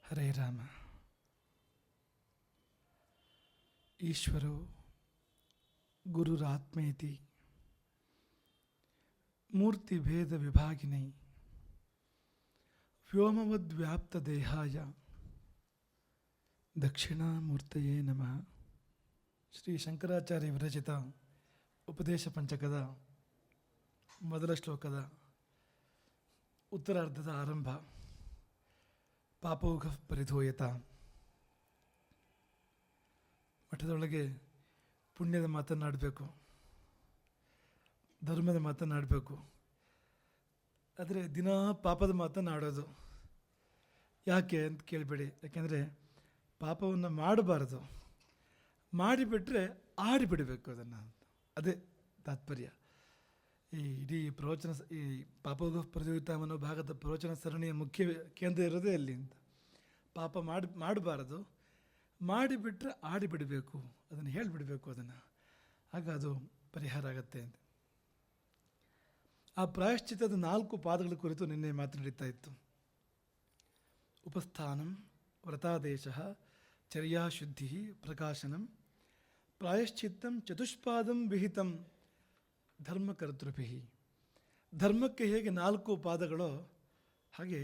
ಹರೇ ರಾಮ. ಈಶ್ವರೋ ಗುರುರಾತ್ಮೇತಿ ಮೂರ್ತಿಭೇದ ವಿಭಾಗಿನೈ ವ್ಯೋಮವದ್ವ್ಯಾಪ್ತದೇಹಾಯ ದಕ್ಷಿಣಾಮೂರ್ತಯೇ ನಮಃ. ಶ್ರೀ ಶಂಕರಾಚಾರ್ಯ ವಿರಚಿತ ಉಪದೇಶ ಪಂಚಕದ ಮೊದಲ ಶ್ಲೋಕದ ಉತ್ತರಾರ್ಧದ ಆರಂಭ. ಪಾಪೌಘ ಪರಿಧೂಯತ. ಮಠದೊಳಗೆ ಪುಣ್ಯದ ಮಾತನ್ನಾಡಬೇಕು, ಧರ್ಮದ ಮಾತನ್ನಾಡಬೇಕು, ಆದರೆ ದಿನಾ ಪಾಪದ ಮಾತನ್ನಾಡೋದು ಯಾಕೆ ಅಂತ ಕೇಳಬೇಡಿ. ಯಾಕೆಂದರೆ ಪಾಪವನ್ನು ಮಾಡಬಾರ್ದು, ಮಾಡಿಬಿಟ್ರೆ ಆಡಿಬಿಡಬೇಕು ಅದನ್ನು. ಅದೇ ತಾತ್ಪರ್ಯ. ಈ ಇಡೀ ಪ್ರವಚನ, ಈ ಪಾಪೌಘ ಪರಿಧೂಯತ ಅನ್ನೋ ಭಾಗದ ಪ್ರವಚನ ಸರಣಿಯ ಮುಖ್ಯ ಕೇಂದ್ರ ಇರೋದೇ ಅಲ್ಲಿ ಅಂತ. ಪಾಪ ಮಾಡಬಾರದು, ಮಾಡಿಬಿಟ್ರೆ ಆಡಿಬಿಡಬೇಕು, ಅದನ್ನು ಹೇಳಿಬಿಡಬೇಕು ಅದನ್ನು. ಆಗ ಅದು ಪರಿಹಾರ ಆಗತ್ತೆ ಅಂತ. ಆ ಪ್ರಾಯಶ್ಚಿತ್ತದ 4 ಪಾದಗಳ ಕುರಿತು ನಿನ್ನೆ ಮಾತನಾಡುತ್ತಾ ಇತ್ತು. ಉಪಸ್ಥಾನಂ, ವ್ರತಾದೇಶ, ಚರ್ಯಾಶುದ್ಧಿ, ಪ್ರಕಾಶನಂ, ಪ್ರಾಯಶ್ಚಿತ್ತಂ ಚತುಷ್ಪಾದಂ ವಿಹಿತಂ ಧರ್ಮಕರ್ತೃಭಿ. ಧರ್ಮಕ್ಕೆ ಹೇಗೆ 4 ಪಾದಗಳೋ ಹಾಗೆ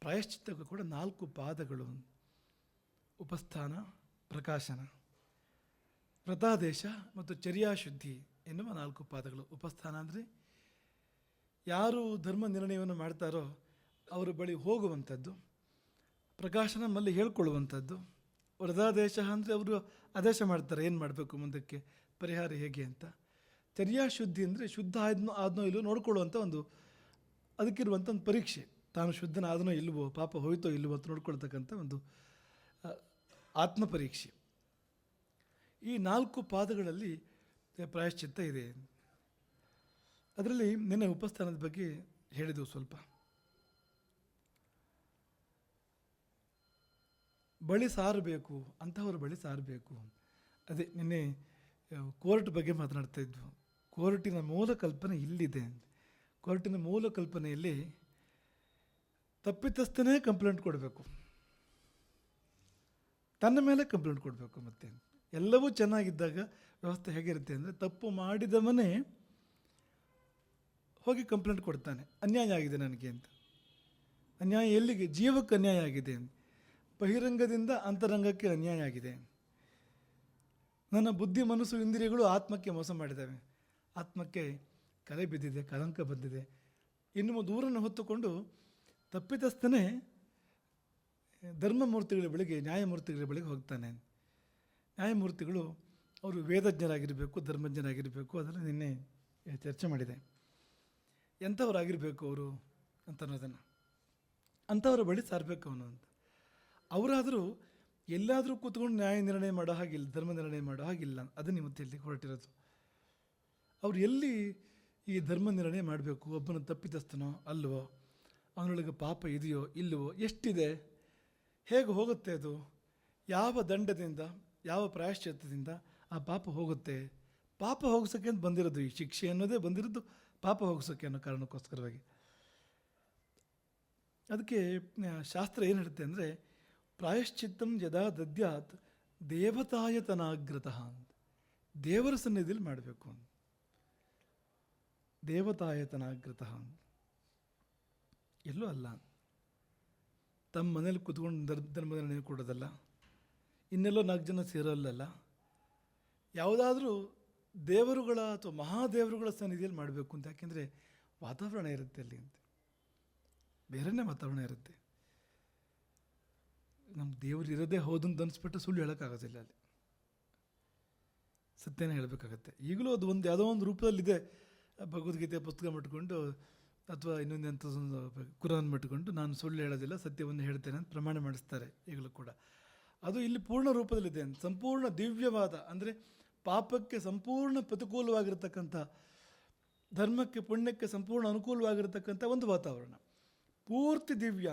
ಪ್ರಾಯಶ್ಚಿತ್ತಕ್ಕೂ ಕೂಡ 4 ಪಾದಗಳು. ಉಪಸ್ಥಾನ, ಪ್ರಕಾಶನ, ವ್ರತಾದೇಶ ಮತ್ತು ಚರ್ಯಾಶುದ್ಧಿ ಎನ್ನುವ 4 ಪಾದಗಳು. ಉಪಸ್ಥಾನ ಅಂದರೆ ಯಾರು ಧರ್ಮ ನಿರ್ಣಯವನ್ನು ಮಾಡ್ತಾರೋ ಅವರ ಬಳಿ ಹೋಗುವಂಥದ್ದು. ಪ್ರಕಾಶನ ಮಲ್ಲಿ ಹೇಳ್ಕೊಳ್ಳುವಂಥದ್ದು. ವ್ರತಾದೇಶ ಅಂದರೆ ಅವರು ಆದೇಶ ಮಾಡ್ತಾರೆ ಏನು ಮಾಡಬೇಕು, ಮುಂದಕ್ಕೆ ಪರಿಹಾರ ಹೇಗೆ ಅಂತ. ಚರ್ಯಾಶುದ್ಧಿ ಅಂದರೆ ಶುದ್ಧ ಆದ್ನೋ ಇಲ್ಲವೋ ನೋಡ್ಕೊಳ್ಳುವಂಥ ಒಂದು, ಅದಕ್ಕಿರುವಂಥ ಒಂದು ಪರೀಕ್ಷೆ. ತಾನು ಶುದ್ಧನಾದನೋ ಇಲ್ಲವೋ, ಪಾಪ ಹೋಯ್ತೋ ಇಲ್ಲವೋ ಅಂತ ನೋಡ್ಕೊಳ್ತಕ್ಕಂಥ ಒಂದು ಆತ್ಮಪರೀಕ್ಷೆ. ಈ 4 ಪಾದಗಳಲ್ಲಿ ಪ್ರಾಯಶ್ಚಿತ್ತ ಇದೆ. ಅದರಲ್ಲಿ ನಿನ್ನೆ ಉಪಸ್ಥಾನದ ಬಗ್ಗೆ ಹೇಳಿದೆವು ಸ್ವಲ್ಪ. ಬಳಿ ಸಾರಬೇಕು, ಅಂತಹವ್ರ ಬಳಿ ಸಾರಬೇಕು. ಅದೇ ನಿನ್ನೆ ಕೋರ್ಟ್ ಬಗ್ಗೆ ಮಾತನಾಡ್ತಾ ಇದ್ವು. ಕೋರ್ಟಿನ ಮೂಲ ಕಲ್ಪನೆ ಇಲ್ಲಿದೆ. ಕೋರ್ಟಿನ ಮೂಲ ಕಲ್ಪನೆಯಲ್ಲಿ ತಪ್ಪಿತಸ್ಥನೇ ಕಂಪ್ಲೇಂಟ್ ಕೊಡಬೇಕು, ತನ್ನ ಮೇಲೆ ಕಂಪ್ಲೇಂಟ್ ಕೊಡಬೇಕು. ಮತ್ತು ಎಲ್ಲವೂ ಚೆನ್ನಾಗಿದ್ದಾಗ ವ್ಯವಸ್ಥೆ ಹೇಗಿರುತ್ತೆ ಅಂದರೆ, ತಪ್ಪು ಮಾಡಿದವನೇ ಹೋಗಿ ಕಂಪ್ಲೇಂಟ್ ಕೊಡ್ತಾನೆ, ಅನ್ಯಾಯ ಆಗಿದೆ ನನಗೆ ಅಂತ. ಅನ್ಯಾಯ ಎಲ್ಲಿಗೆ? ಜೀವಕ್ಕೆ ಅನ್ಯಾಯ ಆಗಿದೆ. ಬಹಿರಂಗದಿಂದ ಅಂತರಂಗಕ್ಕೆ ಅನ್ಯಾಯ ಆಗಿದೆ. ನನ್ನ ಬುದ್ಧಿ, ಮನಸ್ಸು, ಇಂದ್ರಿಯಗಳು ಆತ್ಮಕ್ಕೆ ಮೋಸ ಮಾಡಿದ್ದಾವೆ, ಆತ್ಮಕ್ಕೆ ಕಲೆ ಬಿದ್ದಿದೆ, ಕಳಂಕ ಬಂದಿದೆ. ಇನ್ನು ದೂರನ್ನು ಹೊತ್ತುಕೊಂಡು ತಪ್ಪಿತಸ್ಥನೇ ಧರ್ಮಮೂರ್ತಿಗಳ ಬಳಿಗೆ, ನ್ಯಾಯಮೂರ್ತಿಗಳ ಬಳಿಗೆ ಹೋಗ್ತಾನೆ. ನ್ಯಾಯಮೂರ್ತಿಗಳು ಅವರು ವೇದಜ್ಞರಾಗಿರಬೇಕು, ಧರ್ಮಜ್ಞರಾಗಿರಬೇಕು. ಅದನ್ನು ನಿನ್ನೆ ಚರ್ಚೆ ಮಾಡಿದೆ. ಎಂಥವರಾಗಿರಬೇಕು ಅವರು ಅಂತ ಅನ್ನೋದನ್ನು, ಅಂಥವರ ಬಳಿ ಸಾರಬೇಕು ಅವನು ಅಂತ. ಅವರಾದರೂ ಎಲ್ಲಾದರೂ ಕೂತ್ಕೊಂಡು ನ್ಯಾಯ ನಿರ್ಣಯ ಮಾಡೋ ಹಾಗಿಲ್ಲ, ಧರ್ಮ ನಿರ್ಣಯ ಮಾಡೋ ಹಾಗಿಲ್ಲ. ಅದನ್ನು ಇವತ್ತು ಇಲ್ಲಿ ಹೊರಟಿರೋದು. ಅವರು ಎಲ್ಲಿ ಈ ಧರ್ಮ ನಿರ್ಣಯ ಮಾಡಬೇಕು? ಒಬ್ಬನ ತಪ್ಪಿತಸ್ಥನೋ ಅಲ್ವೋ, ಅವನೊಳಗೆ ಪಾಪ ಇದೆಯೋ ಇಲ್ಲವೋ, ಎಷ್ಟಿದೆ, ಹೇಗೆ ಹೋಗುತ್ತೆ ಅದು, ಯಾವ ದಂಡದಿಂದ, ಯಾವ ಪ್ರಾಯಶ್ಚಿತ್ತದಿಂದ ಆ ಪಾಪ ಹೋಗುತ್ತೆ. ಪಾಪ ಹೋಗಿಸೋಕೆ ಅಂತ ಬಂದಿರೋದು, ಈ ಶಿಕ್ಷೆ ಅನ್ನೋದೇ ಬಂದಿರೋದು ಪಾಪ ಹೋಗಿಸೋಕೆ ಅನ್ನೋ ಕಾರಣಕ್ಕೋಸ್ಕರವಾಗಿ. ಅದಕ್ಕೆ ಶಾಸ್ತ್ರ ಏನು ಹೇಳುತ್ತೆ ಅಂದರೆ, ಪ್ರಾಯಶ್ಚಿತ್ತಂ ಯದಾ ದದ್ಯಾತ್ ದೇವತಾಯತನಾಗ್ರತಃ ಅಂತ. ದೇವರ ಸನ್ನಿಧಿಯಲ್ಲಿ ಮಾಡಬೇಕು ಅಂತ. ದೇವತಾಯತನಾಗ್ರತಃ ಅಂತ ಎಲ್ಲೂ ಅಲ್ಲ. ತಮ್ಮ ಮನೇಲಿ ಕೂತ್ಕೊಂಡು ಧರ್ಮ ನಿರ್ಣಯ ಕೊಡೋದಲ್ಲ, ಇನ್ನೆಲ್ಲೋ 4 ಜನ ಸೇರೋಲ್ಲಲ್ಲ. ಯಾವುದಾದ್ರೂ ದೇವರುಗಳ ಅಥವಾ ಮಹಾದೇವರುಗಳ ಸನ್ನಿಧಿಯಲ್ಲಿ ಮಾಡಬೇಕು ಅಂತ. ಯಾಕೆಂದರೆ ವಾತಾವರಣ ಇರುತ್ತೆ ಅಲ್ಲಿ ಅಂತ, ಬೇರೆಯೇ ವಾತಾವರಣ ಇರುತ್ತೆ. ನಮ್ಮ ದೇವರು ಇರೋದೇ ಹೌದಂತ ಅನಿಸ್ಬಿಟ್ಟು ಸುಳ್ಳು ಹೇಳೋಕ್ಕಾಗೋದಿಲ್ಲ. ಅಲ್ಲಿ ಸತ್ಯನೇ ಹೇಳಬೇಕಾಗತ್ತೆ. ಈಗಲೂ ಅದು ಯಾವುದೋ ಒಂದು ರೂಪದಲ್ಲಿದೆ. ಭಗವದ್ಗೀತೆ ಪುಸ್ತಕ ಮಟ್ಕೊಂಡು ಅಥವಾ ಇನ್ನೊಂದು ಕುರಾನ್ ಮಟ್ಕೊಂಡು ನಾನು ಸುಳ್ಳು ಹೇಳೋದಿಲ್ಲ, ಸತ್ಯವನ್ನು ಹೇಳ್ತೇನೆ ಅಂತ ಪ್ರಮಾಣ ಮಾಡಿಸ್ತಾರೆ ಈಗಲೂ ಕೂಡ. ಅದು ಇಲ್ಲಿ ಪೂರ್ಣ ರೂಪದಲ್ಲಿದೆ. ಸಂಪೂರ್ಣ ದಿವ್ಯವಾದ, ಅಂದರೆ ಪಾಪಕ್ಕೆ ಸಂಪೂರ್ಣ ಪ್ರತಿಕೂಲವಾಗಿರ್ತಕ್ಕಂಥ, ಧರ್ಮಕ್ಕೆ ಪುಣ್ಯಕ್ಕೆ ಸಂಪೂರ್ಣ ಅನುಕೂಲವಾಗಿರ್ತಕ್ಕಂಥ ಒಂದು ವಾತಾವರಣ. ಪೂರ್ತಿ ದಿವ್ಯ.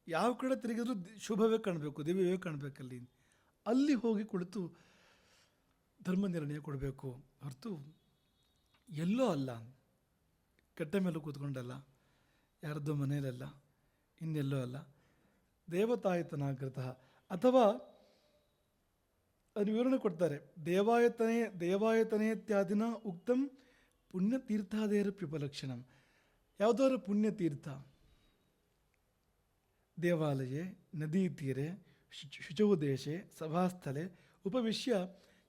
ಯಾವ ಕಡೆ ತಿರುಗಿದ್ರೂ ಶುಭವೇ ಕಾಣಬೇಕು, ದಿವ್ಯವೇ ಕಾಣಬೇಕಲ್ಲಿ. ಅಲ್ಲಿ ಹೋಗಿ ಕುಳಿತು ಧರ್ಮ ನಿರ್ಣಯ ಕೊಡಬೇಕು ಹೊರತು ಎಲ್ಲೋ ಅಲ್ಲ. ಕಟ್ಟೆ ಮೇಲೂ ಕೂತ್ಕೊಂಡಲ್ಲ, ಯಾರದ್ದೋ ಮನೆಯಲ್ಲ, ಇನ್ನೆಲ್ಲೋ ಅಲ್ಲ. ದೇವತಾಯತನಾಗ್ರತ, ಅಥವಾ ಅದು ವಿವರಣೆ ಕೊಡ್ತಾರೆ. ದೇವಾಯತನೇತ್ಯಾದಿನ ಉಕ್ತಂ ಪುಣ್ಯತೀರ್ಥಾದೇರಪ್ಯುಪಲಕ್ಷಣಂ. ಯಾವುದಾದ್ರು ಪುಣ್ಯತೀರ್ಥ, ದೇವಾಲಯೇ, ನದೀ ತೀರೆ, ಶುಚೌ ದೇಶೆ, ಸಭಾಸ್ಥಲೆ ಉಪವಿಶ್ಯ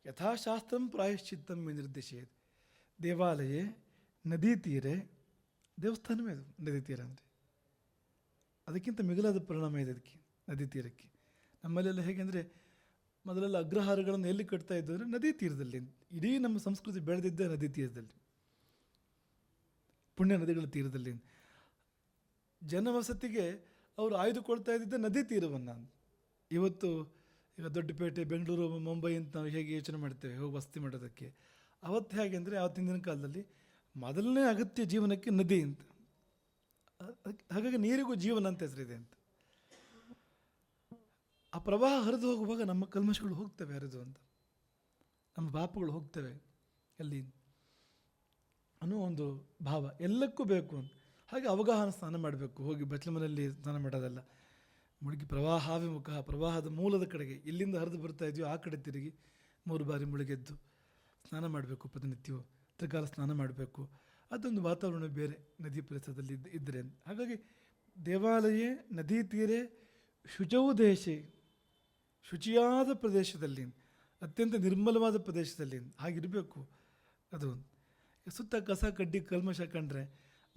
ಯಥಾಶಾಸ್ತ್ರಂ ಪ್ರಾಯಶ್ಚಿತ್ತಂ ನಿರ್ದಿಶೇತ್. ದೇವಾಲಯೇ, ನದೀ ತೀರೆ, ದೇವಸ್ಥಾನವೇ ಅದು ನದಿ ತೀರ ಅಂದರೆ. ಅದಕ್ಕಿಂತ ಮಿಗಿಲಾದ ಪರಿಣಾಮ ಇದೆ ಅದಕ್ಕೆ, ನದಿ ತೀರಕ್ಕೆ. ನಮ್ಮಲ್ಲೆಲ್ಲ ಹೇಗೆ ಅಂದರೆ, ಮೊದಲೆಲ್ಲ ಅಗ್ರಹಾರಗಳನ್ನು ಎಲ್ಲಿ ಕಟ್ತಾ ಇದ್ದು ಅಂದರೆ ನದಿ ತೀರದಲ್ಲಿ. ಇಡೀ ನಮ್ಮ ಸಂಸ್ಕೃತಿ ಬೆಳೆದಿದ್ದೇ ನದಿ ತೀರದಲ್ಲಿ, ಪುಣ್ಯ ನದಿಗಳ ತೀರದಲ್ಲಿ. ಜನವಸತಿಗೆ ಅವರು ಆಯ್ದುಕೊಳ್ತಾ ಇದ್ದಿದ್ದೆ ನದಿ ತೀರವನ್ನು. ಇವತ್ತು ಈಗ ದೊಡ್ಡಪೇಟೆ, ಬೆಂಗಳೂರು, ಮುಂಬೈ ಅಂತ ನಾವು ಹೇಗೆ ಯೋಚನೆ ಮಾಡ್ತೇವೆ ಹೋಗಿ ವಸತಿ ಮಾಡೋದಕ್ಕೆ, ಅವತ್ತು ಹೇಗೆ ಅಂದರೆ ಆವತ್ತಿನ ದಿನ ಕಾಲದಲ್ಲಿ ಮೊದಲನೇ ಅಗತ್ಯ ಜೀವನಕ್ಕೆ ನದಿ ಅಂತ. ಹಾಗಾಗಿ ನೀರಿಗೂ ಜೀವನ ಅಂತ ಹೆಸರಿದೆ ಅಂತ. ಆ ಪ್ರವಾಹ ಹರಿದು ಹೋಗುವಾಗ ನಮ್ಮ ಕಲ್ಮಶಗಳು ಹೋಗ್ತವೆ ಹರಿದು ಅಂತ, ನಮ್ಮ ಪಾಪಗಳು ಹೋಗ್ತವೆ ಅಲ್ಲಿ ಅನ್ನೋ ಒಂದು ಭಾವ ಎಲ್ಲಕ್ಕೂ ಬೇಕು ಅಂತ. ಹಾಗೆ ಅವಗಾಹನ ಸ್ನಾನ ಮಾಡಬೇಕು, ಹೋಗಿ ಬಚ್ಚಲಮನೆಯಲ್ಲಿ ಸ್ನಾನ ಮಾಡೋದಲ್ಲ. ಮುಳುಗಿ ಪ್ರವಾಹಾಭಿಮುಖ, ಪ್ರವಾಹದ ಮೂಲದ ಕಡೆಗೆ ಎಲ್ಲಿಂದ ಹರಿದು ಬರ್ತಾ ಇದೆಯೋ ಆ ಕಡೆ ತಿರುಗಿ 3 ಬಾರಿ ಮುಳುಗೆದ್ದು ಸ್ನಾನ ಮಾಡಬೇಕು. ಪ್ರತಿನಿತ್ಯವೂ ತ್ರಿಕಾಲ ಸ್ನಾನ ಮಾಡಬೇಕು. ಅದೊಂದು ವಾತಾವರಣ ಬೇರೆ ನದಿ ಪರಿಸರದಲ್ಲಿ ಇದ್ದರೆ. ಹಾಗಾಗಿ ದೇವಾಲಯೇ, ನದಿ ತೀರೆ, ಶುಚೌ ದೇಶೆ, ಶುಚಿಯಾದ ಪ್ರದೇಶದಲ್ಲಿ, ಅತ್ಯಂತ ನಿರ್ಮಲವಾದ ಪ್ರದೇಶದಲ್ಲಿ ಹಾಗಿರಬೇಕು. ಅದು ಸುತ್ತ ಕಸ ಕಡ್ಡಿ ಕಲ್ಮಶ ಕಂಡ್ರೆ